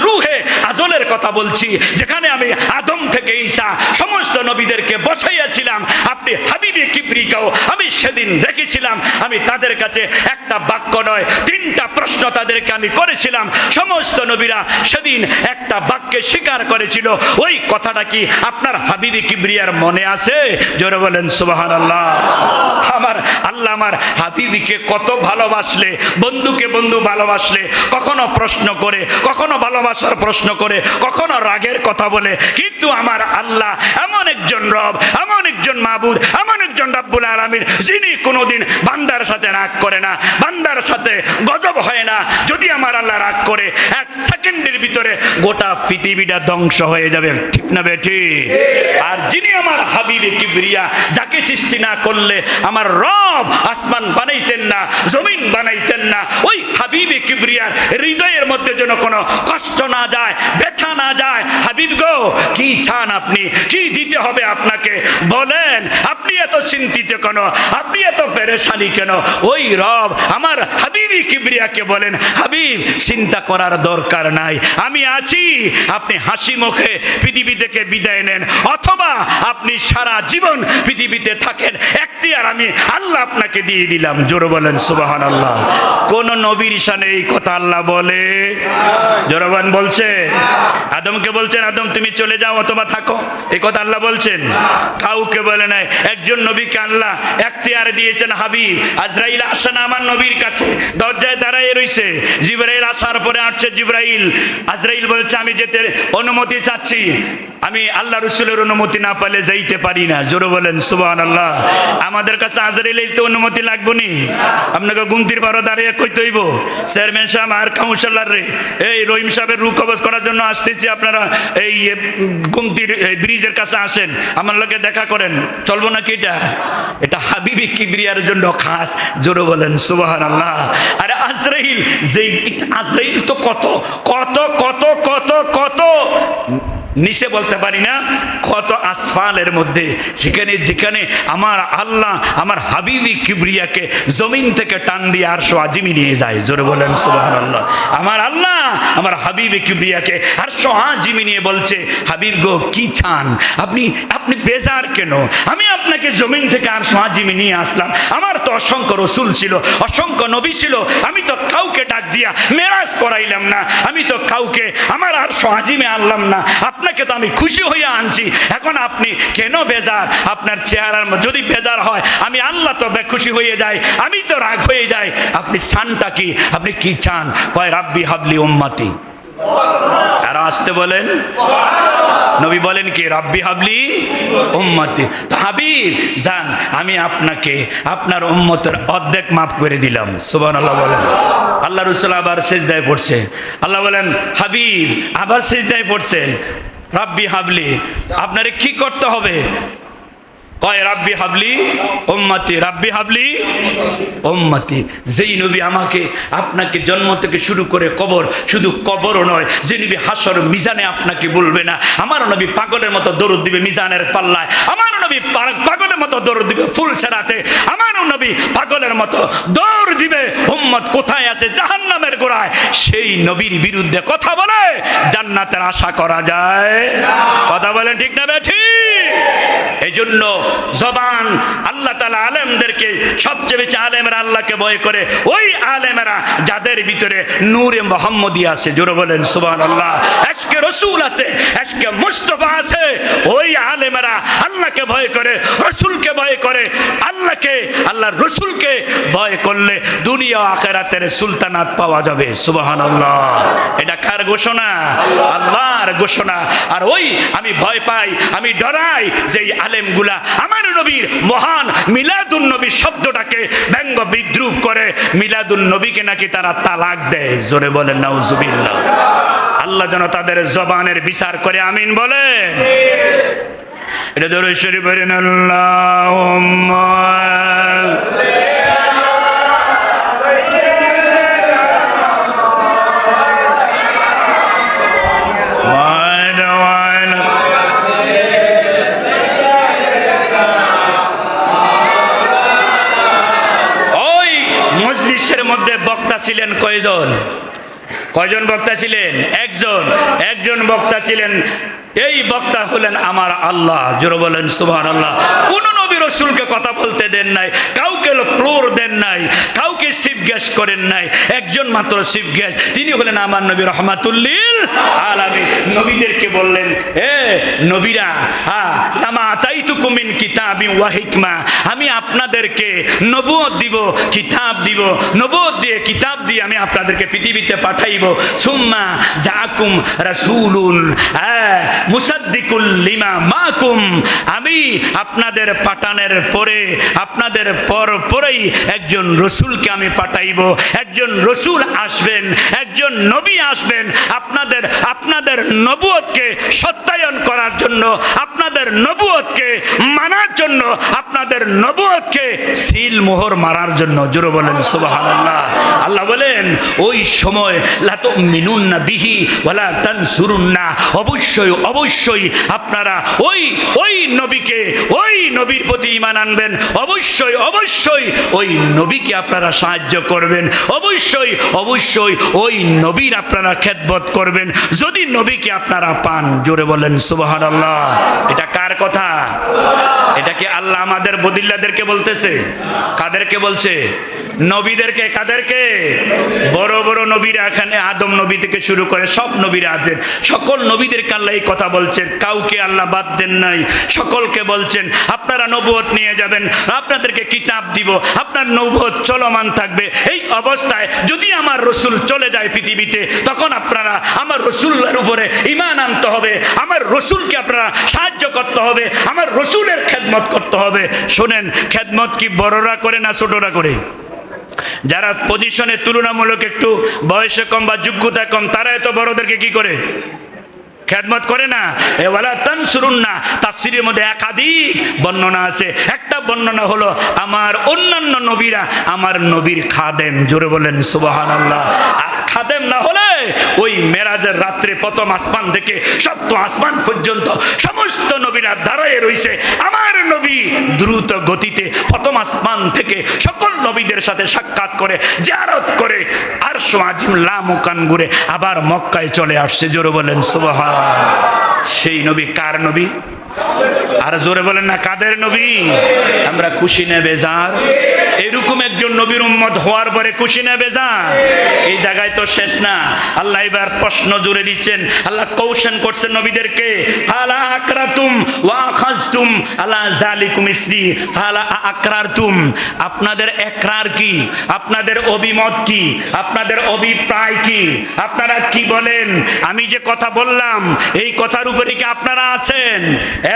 রুহে আজলের কথা বলছি, যেখানে আমি আদম থেকে ঈসা সমস্ত নবীদেরকে বসাইয়াছিলাম। আপনি হাবিবে কিবরিয়াও আমি সেদিন রেখেছিলাম। আমি তাদের কাছে একটা বাক্য নয়, 3টা প্রশ্ন তাদেরকে আমি করেছিলাম। সমস্ত নবীরা সেদিন একটা বাক্যে স্বীকার করেছিল। ওই কথাটা কি আপনার হাবিবে কিবরিয়ার মনে আছে? জোরে বলেন সুবহানাল্লাহ। আমার আল্লাহ আমার হাবিবিকে কত ভালোবাসলে, বন্ধুকে বন্ধু ভালোবাসলে, কখনো প্রশ্ন করে, কখনো ভালোবাসার প্রশ্ন করে, কখনো রাগের কথা বলে, কিন্তু কিন্তু আমার আল্লাহ এমন একজন রব, এমন একজন মাবুদ, এমন একজন রব্বুল আলামিন যিনি কোনোদিন বান্দার সাথে রাগ করে না, বান্দার সাথে গজব হয় না। যদি আমার আল্লাহ রাগ করে, এক সেকেন্ডের ভিতরে গোটা পৃথিবীটা ধ্বংস হয়ে যাবে, ঠিক না বেঠি? আর যিনি আমার হাবিবে কিবরিয়া, যাকে সৃষ্টি না করলে আমার রব আসমান বানাইতেন না, জমিন বানাইতেন না, ওই হাবিবে কিবরিয়ার হৃদয়ের মধ্যে যেন কোনো কষ্ট না যায়, ব্যথা না যায়। হাবিব গো, কি চান আপনি? কি দিতে হবে আপনাকে বলেন? আপনি এত চিন্তিত কেন? আপনি এত পেরেশানি কেন? ওই রব আমার হাবিবে কিবরিয়াকে বলেন, হাবিব চিন্তা করার দরকার নাই, আমি আছি। আপনি হাসি মুখে পৃথিবী থেকে বিদায় নেন, অথবা আপনি সারা জীবন পৃথিবীতে থাকেন, এখতিয়ার আমি আল্লাহ আপনাকে দিয়ে দিলাম। জোরে বলেন সুবহানাল্লাহ। কোন নবীর শানে এই কথা আল্লাহ বলে? জোরবান বলছে? আদমকে বলছেন আদম তুমি চলে যাও অথবা থাকো, এই কথা আল্লাহ বলছেন? কাউকে বলে নাই। একজন নবীকে আল্লাহ এখতিয়ার দিয়েছেন, হাবিব আজরাইল আসে না আমার নবীর কাছে, দরজায় দাঁড়ায় রইছে। জিবরাইল আসার পরে আসছে জিবরাইল, আজরাইল বলছে আমি যেতে অনুমতি চাচ্ছি, আমি আল্লাহ রসুলের অনুমতি না পেলে যাইতে পারি না। জোরে বলেন সুবহানাল্লাহ। আমাদের কাছে আজরাইলের তো অনুমতি লাগবে নি, আপনাকে গুমতির বারো দাঁড়িয়ে কইতে হইব, চেয়ারম্যান সাহেব আর কাউন্সিলর রে, এই রহিম সাহেবের রু কবজ করার জন্য আসতেছি, আপনারা এই গুমতির ব্রিজের কাছে আসেন, আমার লোকে দেখা করেন, চলবো নাকি? এটা এটা হাবিবি কিবরিয়ার জন্য খাস। জোরে বলেন সুবহানাল্লাহ। আরে আজরাইল, যেই আজরাইল তো কত কত কত কত কত নিচে বলতে পারি না, কত আসফালের মধ্যে, সেখানে যেখানে আমার আল্লাহ আমার হাবিবি কিবরিয়াকে জমিন থেকে টান দিয়ে আরশ আজিমি নিয়ে যায়। জোরে বলেন সুবহানাল্লাহ। আমার আল্লাহ আমার হাবিবি কিবরিয়াকে আরশ আজিমি নিয়ে বলছে, হাবিব গো কি চান আপনি? আপনি বেজার কেন? আমি আপনাকে জমিন থেকে আরশ আজিমি নিয়ে আসলাম, আমার তো অসংখ্য রসুল ছিল, অসংখ্য নবী ছিল, আমি তো কাউকে ডাক দিয়া মেরাজ করাইলাম না, আমি তো কাউকে আমার আরশ আজিমে আনলাম না, আপনাকে তো আমি খুশি হয়ে আনছি। এখন আপনি কেন বেজার? আপনার চেহারার যদি বেজার হয়, আমি আল্লাহ তো খুশি হয়ে যাই, আমি তো রাগ হয়ে যাই। আপনি চানটা কি? আপনি কি চান? কয় রাব্বি হাবলি উম্মতি। আর আসতে বলেন, নবী বলেন কি? রাব্বি হাবলি উম্মতি। তো হাবিব জান, আমি আপনাকে আপনার উম্মতের অর্ধেক মাফ করে দিলাম। সুবহানাল্লাহ বলেন। আল্লাহ রাসূল আবার সিজদায় পড়ছে, আল্লাহ বলেন হাবিব আবার সিজদায় পড়ছেন, রাব্বি হাবলি, আপনারে কি করতে হবে? কয় রাব্বি হাবলি উম্মতি, রাব্বি হাবলি উম্মতি। যেই নবী আমাকে আপনাকে জন্ম থেকে শুরু করে কবর, শুধু কবরও নয়, যে নবী হাসর মিজানে আপনাকে বলবে না, আমার নবী পাগলের মতো দরুদ দিবে মিজানের পাল্লায়, আমার নবী পাগলের মতো দরুদ দিবে ফুলসেরাতে, আমার নবী পাগলের মতো দৌড় দিবে উম্মত কোথায় আছে জাহান্নামের গোড়ায়, সেই নবীর বিরুদ্ধে কথা বলে জান্নাতের আশা করা যায়? কথা বলেন ঠিক না বেঠি? এই জন্য জবান আল্লাহ তাআলা আলেমদেরকে, সবচেয়ে বেশি আলেমরা আল্লাহকে ভয় করে ওই আলেমেরা যাদের ভিতরে নূরে মুহাম্মদী আছে। জোরে বলেন সুবহানাল্লাহ। আজকে রাসূল আছে, আজকে মুস্তাফা আছে, ওই আলেমেরা আল্লাহকে ভয় করে, রাসূলকে ভয় করে। আল্লাহকে, আল্লাহর রাসূলকে ভয় করলে দুনিয়া ও আখিরাতের সুলতানাত পাওয়া যাবে। সুবহানাল্লাহ। এটা কার ঘোষণা? আল্লাহর ঘোষণা। আর ওই আমি ভয় পাই, আমি ডরাই যেই আলেমগুলা আমার নবীর মহান মিলাদুন নবী শব্দটাকে ব্যঙ্গ বিদ্রুপ করে, মিলাদুন নবীকে নাকি তারা তালাক দেয়। জোরে বলেন নাউজুবিল্লাহ। আল্লাহ যেন তাদের জবানের বিচার করে, আমিন বলেন। এটা দরুদ শরীফ পড়েন, আল্লাহুম্মা বক্তা ছিলেন কয়জন? কয়জন বক্তা ছিলেন? একজন। একজন বক্তা ছিলেন, এই বক্তা হলেন আমার আল্লাহ। জোরে বলেন সুবহানাল্লাহ। কোন নবী রাসূলকে কথা বলতে দেন নাই, কাউকে ফ্লোর দেন নাই, কাউকে সিট গ্যাস করেন নাই, একজন মাত্র চিফ গ্যাস, তিনি হলেন আমার নবী রহমাতুল্লিল আলামিন। নবীদেরকে বললেন, এ নবীরা, লামা আতাইতুকুম মিন কিতাবিন ওয়া হিকমা, আমি আপনাদেরকে নবুয়ত দিব, কিতাব দিব, নবুয়ত দিয়ে কিতাব দিয়ে আমি আপনাদেরকে পৃথিবীতে পাঠাইব। সুম্মা জাআকুম রাসূলুন মুসাদ্দিকুল লিমা মাকুম, আমি আপনাদের পাঠানোর পরে, আপনাদের পরেই একজন রসুলকে আমি পাঠাইব। একজন রসুল আসবেন, একজন নবী আসবেন আপনাদের নবুয়তকে সত্যায়ন করার জন্য, আপনাদের নবুয়তকে মানার জন্য, আপনাদের নবুয়তকে সিল মোহর মারার জন্য। জোরে বলেন সুবহানাল্লাহ। আল্লাহ বলেন, ওই সময় লা তুমিনুন্না বিহি ওয়ালা তানসুরুন্না, অবশ্যই অবশ্যই আপনারা ওই নবীকে, ওই নবীর প্রতি ঈমান আনবেন, অবশ্যই অবশ্যই ওই নবীকে আপনারা সাহায্য করবেন, অবশ্যই অবশ্যই ওই নবীর আপনারা খেদমত করবেন যদি নবীকে আপনারা পান। জোরে বলেন সুবহানাল্লাহ। এটা কার কথা? এটা কি আল্লাহ আমাদের বদিল্লাদেরকে বলতেছে? কাদেরকে বলছে? নবীদেরকে। কাদেরকে? বড় বড় নবীরা, এখানে আদম নবী থেকে শুরু করে সব নবীরা আছেন, সকল নবীদেরকে আল্লাহ এই কথা বলছেন, কাউকে আল্লাহ বাদ দেন নাই। সকলকে বলছেন আপনারা নবুয়ত নিয়ে যাবেন, আপনাদেরকে কিতাব দিব, আপনার নবুয়ত চলমান থাকবে। এই অবস্থায় যদি আমার রসুল চলে যায় পৃথিবীতে, তখন আপনারা আমার রসুলের উপরে ঈমান আনতে হবে, আমার রসুলকে আপনারা সাহায্য করতে হবে, আমার রসুলের খেদমত করতে হবে। শোনেন, খেদমত কি বড়রা করে না ছোটরা করে? যারা পজিশনে তুলনামূলক একটু বয়সে কম বা যোগ্যতা কম, তারা এত বড়দেরকে কি করে? খেদমত করে না। এ ওয়ালা তানসুরুন্না, তাফসীরের মধ্যে একাধিক বর্ণনা আছে। একটা বর্ণনা হলো আমার অন্যান্য নবীরা আমার নবীর খাদেম। জোরে বলেন সুবহানাল্লাহ। আর খাদেম না হলে ওই মেরাজের রাত্রে প্রথম আসমান থেকে সপ্তম আসমান পর্যন্ত সমস্ত নবীরা দাঁড়ায় রইছে, আমার নবী দ্রুত গতিতে প্রথম আসমান থেকে সকল নবীদের সাথে সাক্ষাৎ করে, জিয়ারত করে, আরশ আজিম লামকান ঘুরে আবার মক্কায় চলে আসছে। জোরে বলেন সুবহান। সেই নবী কার নবী? আর জোরে বলেন না, কাদের নবী? আমরা খুশি না বেজার? এরকম একজন নবীর উম্মত হওয়ার পরে খুশি না বেজার? এই জায়গায় তো শেষ না, আল্লাহ এবার প্রশ্ন জুড়ে দিচ্ছেন। আল্লাহ কৌশন করছেন নবীদেরকে, আলা আকরাতুম ওয়া আখাযতুম আলা যালিকুম ইসরি, আলা আকরারতুম, আপনাদের একরার কি, আপনাদের অভিমত কি, আপনাদের অভিপ্রায় কি, আপনারা কি বলেন? আমি যে কথা বললাম এই কথার উপরে কি আপনারা আছেন?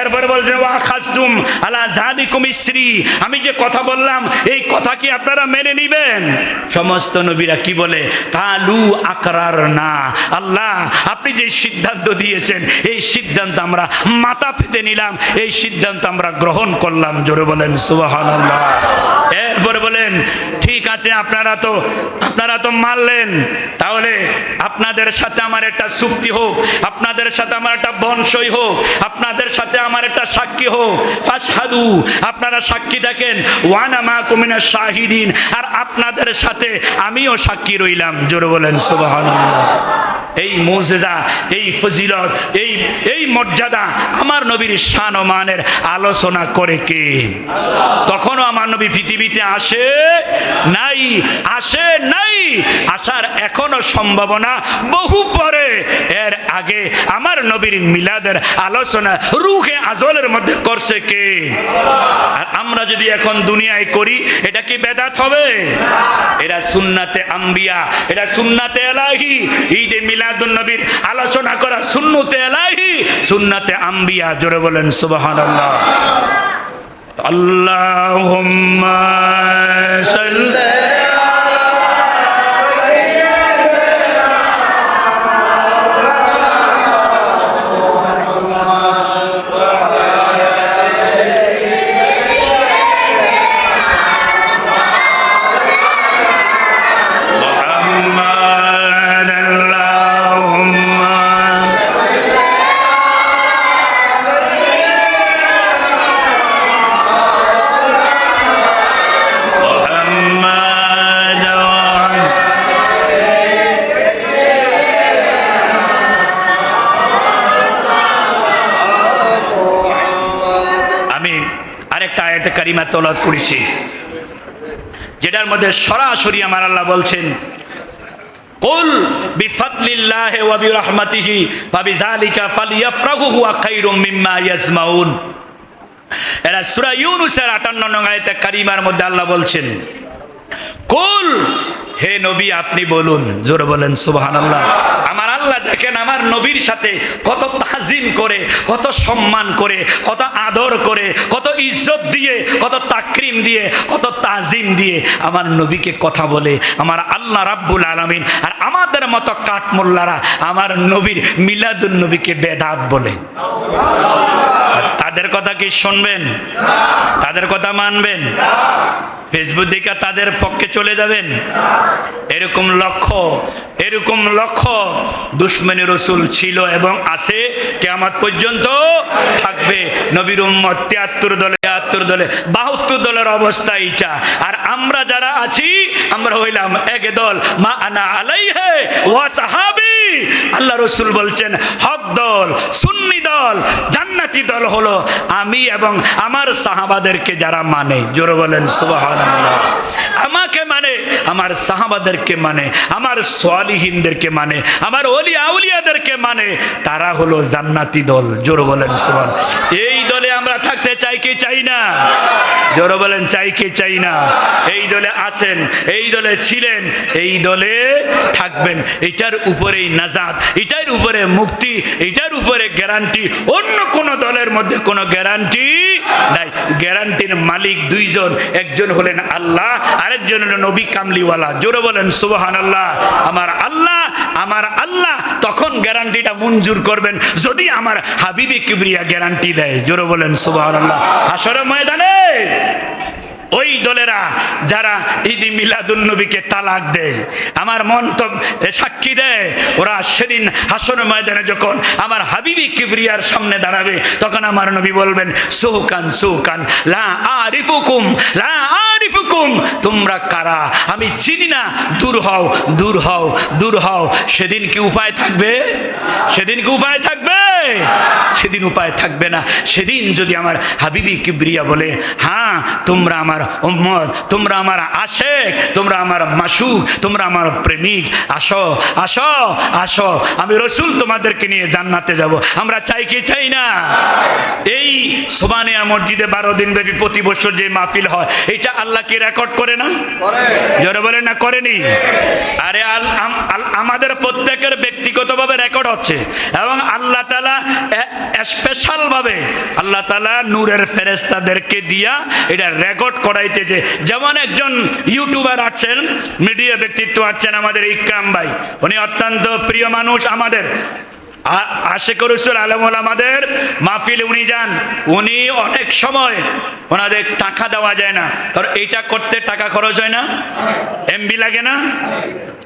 এরপরে বলছেন ওয়া আখাযতুম আলা যালিকুম ইসরি, আমি যে কথা বললাম এই কথা কি আপনারা মেনে নিবেন? সমস্ত নবীরা কি বলে? কালু আকরার না, আল্লাহ আপনি যে সিদ্ধান্ত দিয়েছেন এই সিদ্ধান্ত আমরা মাথা পেতে নিলাম, এই সিদ্ধান্ত আমরা গ্রহণ করলাম। জোরে বলেন সুবহানাল্লাহ। এরপরে বলেন ঠিক আছে, আপনারা তো মানলেন, তাহলে আপনাদের সাথে আমার একটা চুক্তি হোক, আপনাদের সাথে আমার একটা বনসই হোক, আপনাদের সাথে আমার একটা সাক্ষী হোক। ফাশহাদু, আপনারা সাক্ষী দেখেন, ওয়ানা মাকুম মিনাশ শাহিদিন, আর আপনাদের সাথে আমিও সাক্ষী রইলাম। জোরে বলেন সুবহানাল্লাহ। এই মুজিজা, এই ফজিলত, এই মর্যাদা আমার নবীর শান ও মানের আলোচনা করে কে? তখনও আমার নবী পৃথিবীতে আসে নাই, আসার এখনো সম্ভাবনা বহু পরে। এর আগে আমার নবীর মিলাদের আলোচনা রূহে আজলের মধ্যে করছে কে? আর আমরা যদি এখন দুনিয়ায় করি, এটা কি বেদাত হবে? এটা সুন্নাতে আম্বিয়া, এটা সুন্নাতে এলাহি। ঈদে মিলাদুন নবীর আলোচনা করা সুন্নতে এলাহি, সুন্নাতে আম্বিয়া। জোরে বলেন সুবহানাল্লাহ। আল্লাহুম্মা সাল্লি কারিমা তেলাওয়াত করেছি, যেটার মধ্যে সরাসরি আমার আল্লাহ বলছেন, কুল বিফাদলিল্লাহি ওয়া বিরহমাতিহি ফাবিযালিকা ফালইফরাহু হুয়া খায়রুম মিম্মা ইয়াজমাউন। এরা সূরা ইউনূসের ৫৮ নং আয়াতে কারিমার মধ্যে আল্লাহ বলছেন, কুল, হে নবী আপনি বলুন, জোরে বলেন সুবহানাল্লাহ। আমার আল্লাহ দেখেন আমার নবীর সাথে কত তাজিম করে, কত সম্মান করে, কত আদর করে, কত ইজ্জত দিয়ে, কত তাকরিম দিয়ে, কত তাজিম দিয়ে আমার নবীকে কথা বলে আমার আল্লাহ রাব্বুল আলামিন। আর আমাদের মতো কাঠমোল্লারা আমার নবীর মিলাদুন নবীকে বেদাত বলে। তাদের কথা কি শুনবেন? তাদের কথা মানবেন? ফেসবুক দেখে তাদের পক্ষে চলে যাবেন? এরকম লক্ষ্য দুশমনী রাসূল ছিল এবং আছে, কিয়ামত পর্যন্ত থাকবে। নবীর উম্মত ৭৩ দলে ৭২ দলের অবস্থা এইটা। আর আমরা যারা আছি আমরা হইলাম এক দল, মা আনা আলাইহি ওয়া সাহাবী। আল্লাহ রাসূল বলছেন হক দল, সুন্নি দল, জান্নাতি দল হলো আমি এবং আমার সাহাবাদেরকে যারা মানে। জোরে বলেন সুবহানাল্লাহ। আমাকে মানে, আমার সাহাবাদেরকে মানে, আমার সালিহিনদেরকে মানে, আমার ওলিয়া আউলিয়াদেরকে মানে, তারা হলো জান্নাতি দল। জোরে বলেন সুবহানাল্লাহ। এই দলে আমরা থাকতে চাই কি চাই না? জোরে বলেন চাই কি চাই না? এই দলে আছেন, এই দলে ছিলেন, এই দলে থাকবেন। এটার উপরেই নাজাত, এটার উপরে মুক্তি, এটার উপরে গ্যারান্টি। অন্য কোন দলের মধ্যে কোনো গ্যারান্টি নাই। গ্যারান্টির মালিক দুইজন, একজন হলেন আল্লাহ, আরেকজন হলেন নবী কামলিওয়ালা। জোরে বলেন সুবহানাল্লাহ। আমার আল্লাহ তখন গ্যারান্টিটা মঞ্জুর করবেন যদি আমার হাবিবে কিবরিয়া গ্যারান্টি দেয়। জোরে বলেন সুবহানাল্লাহ। হাশরের ময়দানে ওই দলেরা যারা ঈদে মিলাদুন নবীকে তালাক দেয়, আমার মন তো সাক্ষী দেয়, ওরা সেদিন হাশরের ময়দানে যখন আমার হাবিবি কিবরিয়ার সামনে দাঁড়াবে, তখন আমার নবী বলবেন সুকান সুকান লা আরিফুকুম লা আরিফুকুম, তোমরা কারা আমি চিনি না, দূর হও দূর হও দূর হও। সেদিন কি উপায় থাকবে? সেদিন কি উপায় থাকবে? সেদিন উপায় থাকবে না। সেদিন যদি আমার হাবিবি কিবরিয়া বলে, হ্যাঁ তোমরা আমার উম্মত, তোমরা আমার আশেক, তোমরা আমার মাসুক, তোমরা আমার প্রেমিক, আসো আসো আসো, আমি রসুল তোমাদেরকে নিয়ে জান্নাতে যাব। আমরা চাই কি চাই না? এই সোবানিয়া মসজিদে 12 দিন ব্যাপী প্রতি বছর যে মাহফিল হয়, এটা আল্লাহ কি রেকর্ড করে না? জোরে বলেন না করেনি? আরে আমাদের প্রত্যেকের ব্যক্তিগতভাবে রেকর্ড হচ্ছে এবং আল্লাহ তাআলা স্পেশাল ভাবে আল্লাহ তাআলা নূরের ফেরেশতাদেরকে দিয়া এটা রেকর্ড করাইতেছে। যেমন একজন ইউটিউবার আছেন, মিডিয়া ব্যক্তিত্ব আছেন আমাদের ইকরাম ভাই, উনি অত্যন্ত প্রিয় মানুষ আমাদের, আশেক রাসূল আলমুল আমাদের মাহফিলে উনি যান। উনি অনেক সময় ওনাদের টাকা দেওয়া যায় না, কারণ এইটা করতে টাকা খরচ হয় না, এমবি লাগে না,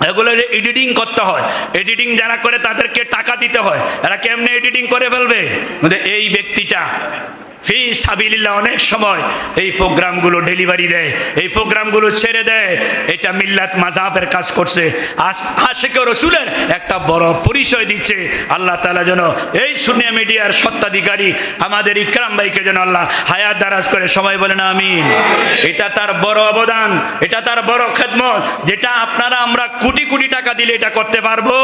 এগুলো এডিটিং করতে হয়। এডিটিং যারা করে তাদেরকে টাকা দিতে হয়। এরা কেমনে এডিটিং করে ফেলবে? এই ব্যক্তিটা ফি সাবিলিল্লাহ অনেক সময় এই প্রোগ্রামগুলো ডেলিভারি দেয়, এই প্রোগ্রামগুলো ছেড়ে দেয়। এটা মিল্লাত মাযহাবের কাজ করছে, আশিক রাসূলের একটা বড় পরিচয় দিচ্ছে। আল্লাহ তাআলা যেন এই সুন্নিয়া মিডিয়ার সত্ত্বাধিকারী আমাদের ইকরাম ভাইকে যেন আল্লাহ হায়াত দারাজ করে, সবাই বলেন আমিন। এটা তার বড় অবদান, এটা তার বড় খেদমত, যেটা আপনারা আমরা কোটি কোটি টাকা দিলে এটা করতে পারবো।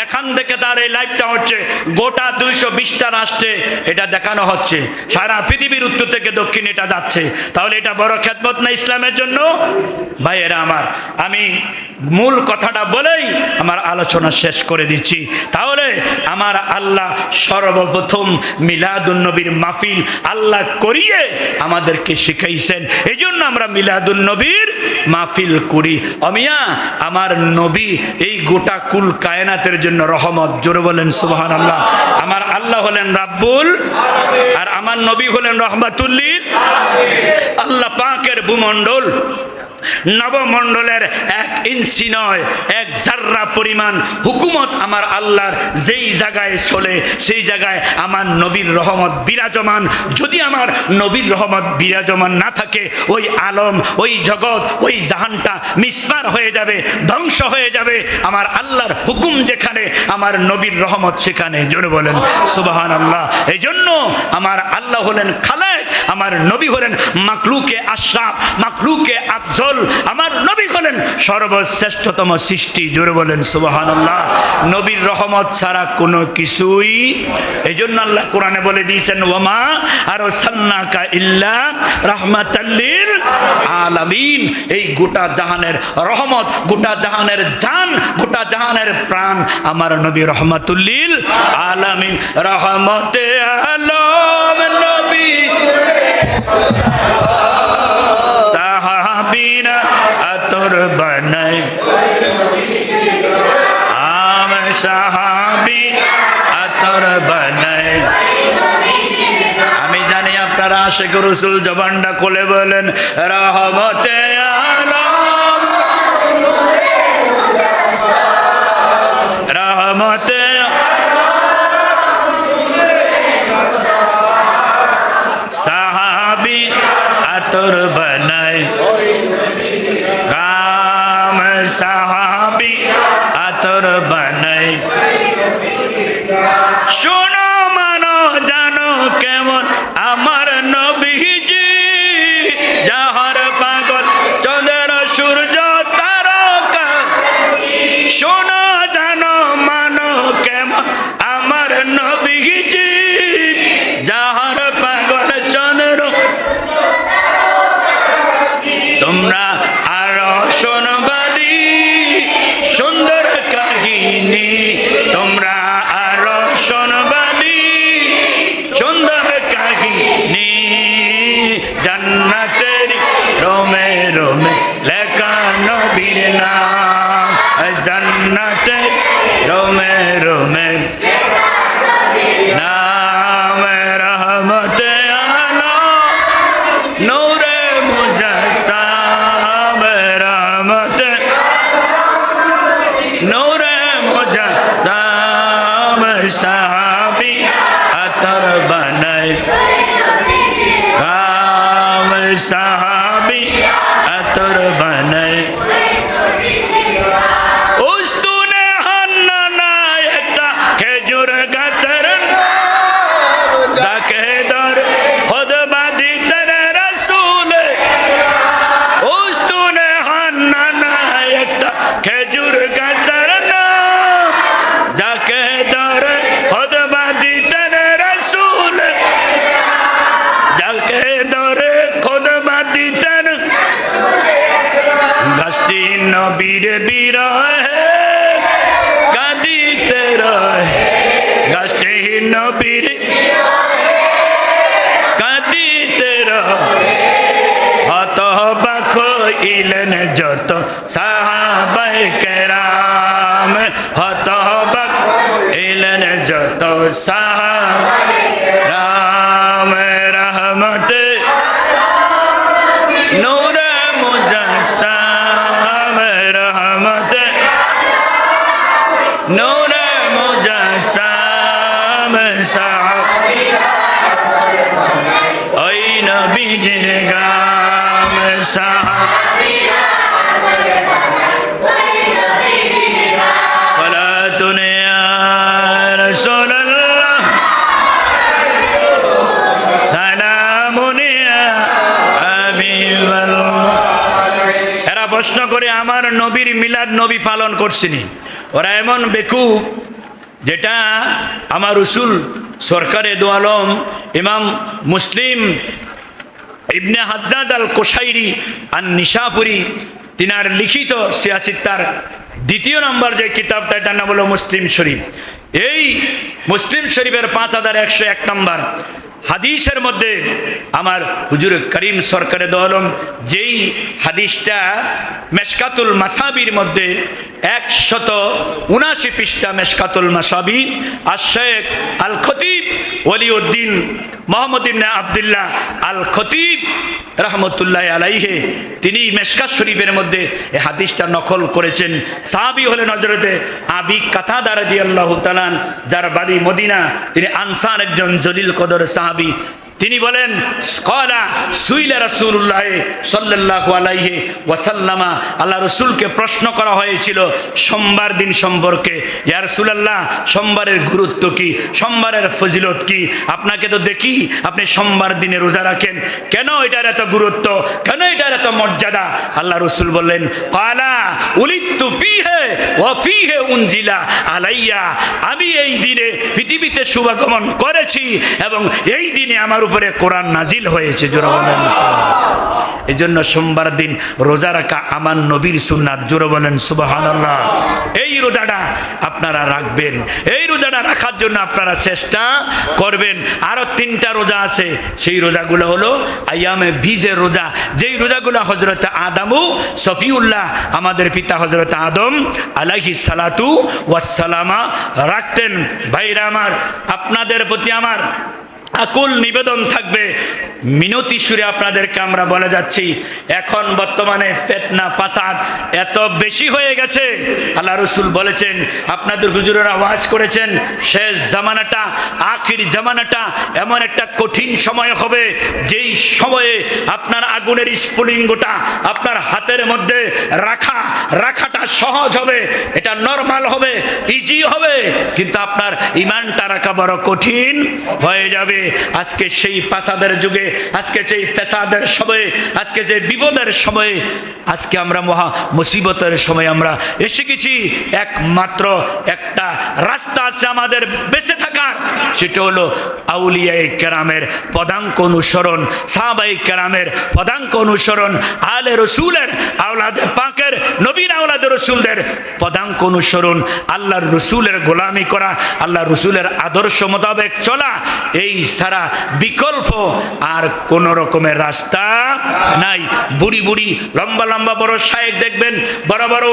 এখান থেকে তার এই লাইভটা হচ্ছে গোটা 220টা রাষ্ট্রে এটা দেখানো হচ্ছে, সারা পৃথিবীর উত্তর থেকে দক্ষিণ এটা যাচ্ছে। তাহলে এটা বড় খেদমত না ইসলামের জন্য? ভাইয়েরা আমার, আমি মূল কথাটা বলেই আমার আলোচনা শেষ করে দিচ্ছি। তাহলে আমার আল্লাহ সর্বপ্রথম মিলাদুন নবীর মাহফিল আল্লাহ করিয়ে আমাদেরকে শিখাইছেন, এই জন্য আমরা মিলাদুন নবীর মাহফিল করি। অমিয়া আমার নবী এই গোটা কুল কায়নাতের জন্য রহমত। জোরে বলেন সুবহানাল্লাহ। আমার আল্লাহ হলেন রাব্বুল আর আমার নবী হলেন রহমাতুল লিল আলামিন। আল্লাহ পাকের ভূমণ্ডল নবমণ্ডলের 1 ইঞ্চি নয়, 1 জাররা পরিমাণ হুকুমত আমার আল্লাহর যেই জায়গায় চলে, সেই জায়গায় আমার নবীর রহমত বিরাজমান। যদি আমার নবীর রহমত বিরাজমান না থাকে, ওই আলম, ওই জগৎ, ওই জাহানটা মিসমার হয়ে যাবে, ধ্বংস হয়ে যাবে। আমার আল্লাহর হুকুম যেখানে, আমার নবীর রহমত সেখানে। জোরে বলেন সুবহানাল্লাহ। এই জন্য আমার আল্লাহ হলেন খালেক, আমার নবী হলেন মাখলুকে আশরাফ, মাখলুকে আফজল। আমার নবী হলেন সর্বশ্রেষ্ঠতম সৃষ্টি। জোরে বলেন সুবহানাল্লাহ। নবীর রহমত ছাড়া কোনো কিছুই, এই জন্য আল্লাহ কোরআনে বলে দিয়েছেন ওয়ামা আরসালনাকা ইল্লা রাহমাতাল লিল আলামিন। এই গোটা জাহানের রহমত, গোটা জাহানের জান, গোটা জাহানের প্রাণ আমার নবী রহমাতুল লিল আলামিন। রহমতে আলম নবী সাহাবীরা আতর বানায়, আম সাহাবী আতর বানায়। আমি জানি আপনারা আশিক রাসূল জবানটা খুলে বলেন রহমতে আলম, রহমতে সাহাবী আতর বানায়, কাম সাহাবী আতর বানায়। শোনো মানো জানো কেমন আমার নবীজি, যাহার পাগল চন্দ্র সূর্য তারকা। শোনো জানো মানো কেমন আমার নবীজি, যাহার পাগল চন্দ্র। তোমরা আরো শোনবাদি সুন্দর কাহিনী, তোমরা আরো শোনবাদি সুন্দর কাহিনী। জান্নাতের রোমে রোমে লেখা নবীর নাম, জান্নাতের রোমে রোমে নাম। রহমতে আলম নূরে মুজাসসাম, রহমতে নূরে মুজাসসাম। সাহাবী আতর বানায়, কাম সাহাবী আতর বানায়। উস্তুনে হান্নানা একটা খেজুর গাছের, যাকে ধর খুতবা দিতেন রাসূল। উস্তুনে হান্নানা একটা খেজুর গাছের নাম, যাকে ধর খুতবা দিতেন রাসূল, যাকে ধরে খুতবা দিতেন। গাছটি নবীর বিরহে কাঁদিতে রহে, গাছটি নবীর কাঁদিতে রহে। হতবাক হইলেন যত সাহাবায়ে কেরাম, হতবাক হইলেন যত সাহাবায়ে কেরাম। রহমতে নূরে মুজাসসাম, রহমতে নূরে মুজাসসাম। সাহাবী ওই নবীজির গাম, সাহাবী সালাতুন ইয়া রাসূলুল্লাহ, সালামুন ইয়া হাবিবাল্লাহ। এরা প্রশ্ন করে আমার নবীর মিলাদ নবী পালন করছিনি। ওরা এমন বেকুব, যেটা আমার রাসূল সরকারে দো আলম ইমাম মুসলিম ইবনে হাজ্জাজ আল কোশাইরি আর নিশাপুরি তিনার লিখিত সিয়াসিত্তার দ্বিতীয় নম্বর যে কিতাবটা, এটার নাম হলো মুসলিম শরীফ। এই মুসলিম শরীফের 5101 নম্বর হাদিসের মধ্যে আমার হুজুর করিম সরকারে দো আলম যেই হাদিসটা মেশকাতুল মাসাবির মধ্যে 179 পৃষ্ঠা, মেশকাতুল মাসাবি, আর শেখ আল খতিব ওলিউদ্দিন মোহাম্মদ ইবনে আব্দুল্লাহ আল খতিব রহমতুল্লাহ আলাইহে, তিনি মেশকাত শরীফের মধ্যে এই হাদিসটা নকল করেছেন। সাহাবী হলেন হযরতে আবি কাতাদা রাদিয়াল্লাহু তাআলা, যার বাড়ি মদিনা। তিনি আনসার একজন জলিল কদর সাহাবী। তিনি বলেন ক্বালা সুইলা রাসূলুল্লাহ সাল্লাল্লাহু আলাইহি ওয়াসাল্লামা, আল্লাহ রাসূলকে প্রশ্ন করা হয়েছিল সোমবার দিন সম্পর্কে, ইয়া রাসূলুল্লাহ সোমবারের গুরুত্ব কি, সোমবারের ফজিলত কি? আপনাকে তো দেখি আপনি সোমবার দিনে রোজা রাখেন, কেন এটার এত গুরুত্ব, কেন এটার এত মর্যাদা? আল্লাহ রাসূল বললেন ক্বালা উলিদতু ফীহি ওয়া ফীহি উনজিলা আলাইয়া, আমি এই দিনে পৃথিবীতে শুভাগমন করেছি এবং এই দিনে আমার উপরে কোরআন নাজিল হয়েছে। জোরে বলেন সুবহানাল্লাহ। এই জন্য সোমবার দিন রোজা রাখা আমার নবীর সুন্নাত। জোরে বলেন সুবহানাল্লাহ। এই রোজাটা আপনারা রাখবেন, এই রোজাটা রাখার জন্য আপনারা চেষ্টা করবেন। আরো 3টা রোজা আছে, সেই রোজাগুলো হলো আইয়ামে বীজের রোজা, যেই রোজাগুলো হযরত আদম সফিউল্লাহ আমাদের পিতা হযরত আদম আলাইহিস সালাতু ওয়াস সালামা রাখতেন। ভাইরা আমার, আপনাদের প্রতি আমার আকুল নিবেদন থাকবে, মিনতি সুরে আপনাদেরকে আমরা বলে যাচ্ছি, এখন বর্তমানে ফিতনা ফাসাদ এত বেশি হয়ে গেছে। আল্লাহ রাসূল বলেছেন, আপনাদের হুজুরেরা ওয়াজ করেছেন, শেষ জামানাটা, আখির জামানাটা এমন একটা কঠিন সময় হবে, যেই সময়ে আপনার আগুনের স্ফুলিঙ্গটা আপনার হাতের মধ্যে রাখাটা সহজ হবে, এটা নরমাল হবে, ইজি হবে, কিন্তু আপনার ঈমানটা রাখা বড় কঠিন হয়ে যাবে। আজকে সেই ফাসাদের যুগে, আজকে সেই ফাসাদের সময়ে, আজকে যে বিপদের সময়ে, আজকে আমরা মহা মুসিবতের সময় আমরা এসে গেছি। একমাত্র একটা রাস্তা আছে আমাদের বেঁচে থাকার, সেটা হলো আউলিয়ায়ে কেরামের পদাঙ্ক অনুসরণ, সাহাবায়ে কেরামের পদাঙ্ক অনুসরণ, আলে রসুলের, আওলাদে পাকের, নবীর আওলাদে রসুলদের পদাঙ্ক অনুসরণ, আল্লাহর রসুলের গোলামি করা, আল্লাহর রসুলের আদর্শ মোতাবেক চলা, এই ছাড়া বিকল্প আর কোন রকমের রাস্তা নাই। বুড়ি বুড়ি লম্বা লম্বা বড় শায়েখ দেখবেন, বড় বড়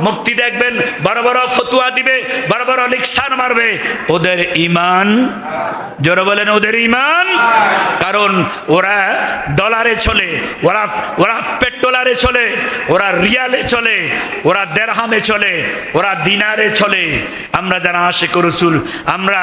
মুফতি দেখবেন, বড় বড় ফতুয়া দিবে, বড় বড় লেকচার মারবে, ওদের ঈমান, জোরে বলেন ওদের ঈমান, কারণ ওরা ডলারে চলে, ওরা পেট্রোলারে চলে, ওরা রিয়ালে চলে, ওরা দেরহামে চলে, ওরা দিনারে চলে। আমরা যারা আশিক রাসূল, আমরা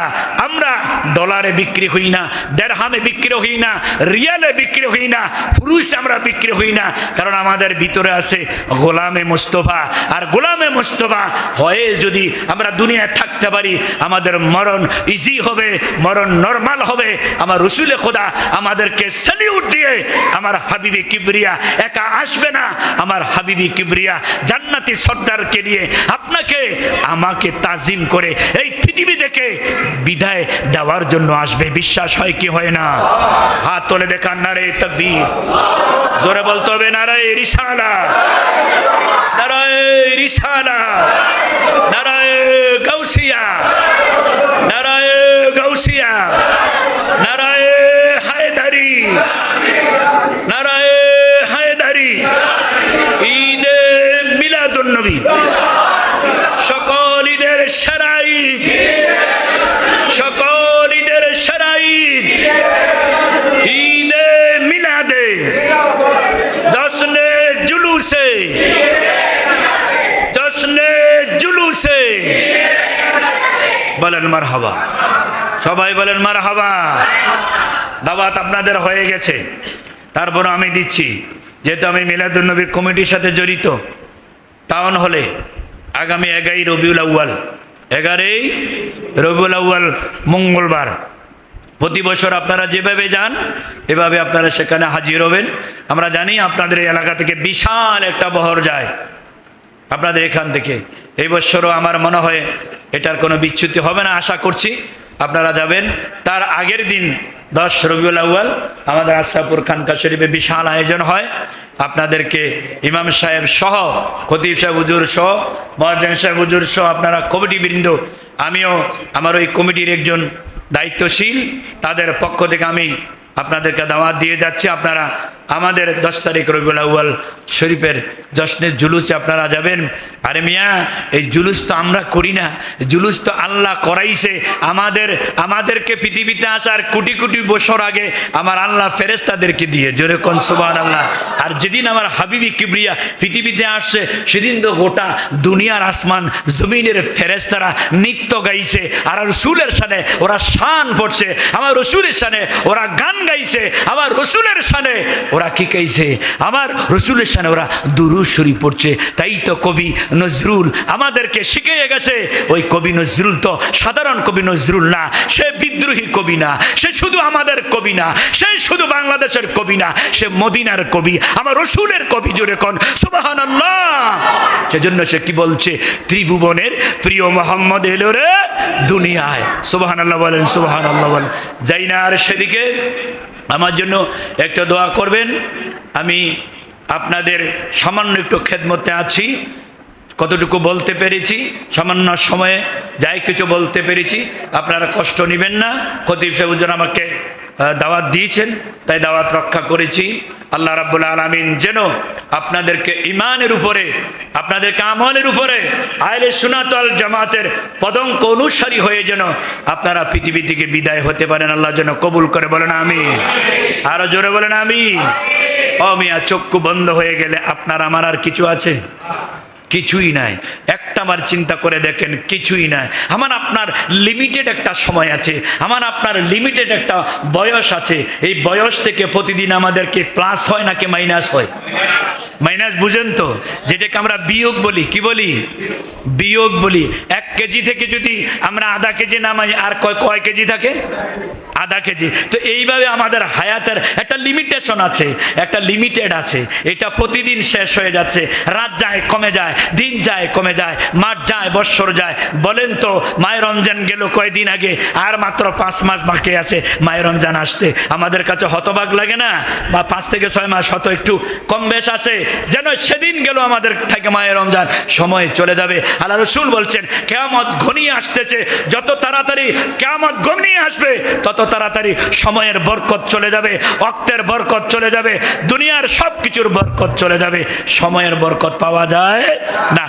ডলারে বিক্রি হই না, দেরহামে বিক্রি হই না, রিয়ালে বিক্রি হই না, পুরুষ আমরা বিক্রি হই না, কারণ আমাদের ভিতরে আছে গোলামে মুস্তাফা। আর গোলামে মুস্তাফা হয়ে যদি আমরা দুনিয়ায় থাকতে পারি, আমাদের মরণ ইজি হবে, মরণ নরমাল হবে। আমার রসুলে খোদা আমাদেরকে স্যালিউট দিয়ে আমার হাবিবি কিবরিয়া একা আসবে না, আমার হাবিবি কিবরিয়া জান্নাতি সর্দারকে নিয়ে আপনাকে আমাকে তাজিম করে এই পৃথিবী থেকে বিদায় দেওয়ার জন্য আসবে। বিশ্বাস হয় কি হয় না? হাত তুলে দেখান, নারে তাকবীর, জোরে বলতে হবে নারে রিসালাত, নারে রিসালাত, নারে গাউসিয়া, নারে গাউসিয়া, নারে হায়দারি, নারে হায়দারি। ঈদে মিলাদুন নবী, সকল ঈদের সেরা ঈদ, সকল ঈদের সেরা ঈদ, ঈদে মিলাদে, জশ্নে জুলুসে, জশ্নে জুলুসে, বলেন মারহাবা, সবাই বলেন মারহাবা। দাওয়াত আপনাদের হয়ে গেছে, তারপর আমি দিচ্ছি, যেহেতু আমি মিলাদুন নবীর কমিটির সাথে জড়িত। টাউন হলে আগামী 11 রবিউল আউয়াল, 11 রবিউল আউয়াল মঙ্গলবার, প্রতি বছর আপনারা যেভাবে যান এভাবে আপনারা সেখানে হাজির হবেন। আমরা জানি আপনাদের এই এলাকা থেকে বিশাল একটা বহর যায় আপনাদের এখান থেকে। এই বছরও আমার মনে হয় এটার কোনো বিচ্যুতি হবে না, আশা করছি আপনারা যাবেন। তার আগের দিন 10 রবিউল আউয়াল আমাদের আশরাফপুর খানকা শরীফে বিশাল আয়োজন হয়। আপনাদেরকে ইমাম সাহেব সহ, খতিব সাহেব হুজুর সহ, মুয়াজ্জিন সাহেব হুজুর সহ, আপনারা কমিটি বৃন্দ, আমিও আমার ওই কমিটির একজন দায়িত্বশীল, তাদের পক্ষ থেকে আমি আপনাদেরকে দাওয়াত দিয়ে যাচ্ছি। আপনারা আমাদের 10 তারিখ রবিউল আউয়াল শরীফের জশ্নের জুলুসে আপনারা যাবেন। আরে মিয়া, এই জুলুস তো আমরা করি না, জুলুস তো আল্লাহ করাইছে। আমাদেরকে পৃথিবীতে আসার কোটি কোটি বছর আগে আমার আল্লাহ ফেরেশতাদেরকে দিয়ে, জোরে কোন সুবহানাল্লাহ। আর যেদিন আমার হাবিবি কিবরিয়া পৃথিবীতে আসছে, সেদিন তো গোটা দুনিয়ার আসমান জমিনের ফেরেশতারা নৃত্য গাইছে, আর রসুলের সানে ওরা শান পড়ছে, আমার রসুলের সানে ওরা গান গাইছে, আমার রসুলের সানে ওরা কি গাইছে, আমার রসুলের সানে ওরা দুরূদ শরীফ পড়ছে। তাই তো কবি নজরুল আমাদেরকে শিখিয়ে গেছে, ওই কবি নজরুল তো সাধারণ কবি নজরুল না, সে বিদ্রোহী কবি না, সে শুধু আমাদের কবি না, সে শুধু বাংলাদেশের কবি না, সে মদিনার কবি, আমার রসুলের কবি, জোরে কোন সুবহানাল্লাহ। সেজন্য সে কি বলছে, ত্রিভুবনের প্রিয় মোহাম্মদ এলো রে দুনিয়ায়। সুবহানাল্লাহ বলেন, সুবহানাল্লাহ বলেন। যাই না আর সেদিকে, আমার জন্য একটা দোয়া করবেন। আমি আপনাদের সামান্য একটু খেদমতে আছি, কতটুকু বলতে পেরেছি, সামান্য সময়ে যাই কিছু বলতে পেরেছি, আপনারা কষ্ট নেবেন না। খতিব সাহেব আমাকে দাওয়াত দিয়েছেন, তাই দাওয়াত রক্ষা করেছি। আল্লাহ রাব্বুল আলামিন যেন আপনাদেরকে ঈমানের উপরে, আপনাদেরকে আমলের উপরে আহলে সুন্নাত ওয়াল জামাতের পদঙ্ক অনুসারী হয়ে যেন আপনারা পৃথিবী থেকে বিদায় হতে পারেন, আল্লাহ যেন কবুল করে, বলেন আমিন। আরো জোরে বলেন আমিন। ও মিয়া, চক্ষু বন্ধ হয়ে গেলে আপনার আমার আর কিছু আছে? কিছুই নাই। একটা বার চিন্তা করে দেখেন, কিছুই নাই। আমার আপনার লিমিটেড একটা সময় আছে, আমার আপনার লিমিটেড একটা বয়স আছে। এই বয়স থেকে প্রতিদিন আমাদেরকে প্লাস হয় নাকি মাইনাস হয়? মাইনাস বুঝেন তো, যেটাকে আমরা বিয়োগ বলি। কি বলি? বিয়োগ বলি। 1 কেজি থেকে যদি আমরা আধা কেজি নামাই, আর কয় কেজি থাকে? আধা কেজি। তো এইভাবে আমাদের হায়াতের একটা লিমিটেশন আছে, একটা লিমিটেড আছে। এটা প্রতিদিন শেষ হয়ে যাচ্ছে, রাত যায় কমে যায়, দিন যায় কমে যায়, মাস যায় বৎসর যায়। বলেন তো, মায়ের রমজান গেল কয়েকদিন আগে, আর মাত্র 5 মাস বাকি আছে মায়ের রমজান আসতে। আমাদের কাছে হতবাক লাগে না? বা 5 থেকে 6 মাস হয়তো একটু কম বেশ আছে, যেন সেদিন গেল আমাদের থেকে মায়ের রমজান, সময় চলে যাবে। আল্লাহ রাসূল বলছেন, কিয়ামত ঘনিয়ে আসতেছে, যত তাড়াতাড়ি কিয়ামত ঘনিয়ে আসবে তত তাড়াতাড়ি সময়ের বরকত চলে যাবে, ওয়াক্তের বরকত চলে যাবে, দুনিয়ার সব কিছুর বরকত চলে যাবে, সময়ের বরকত পাওয়া যায় না।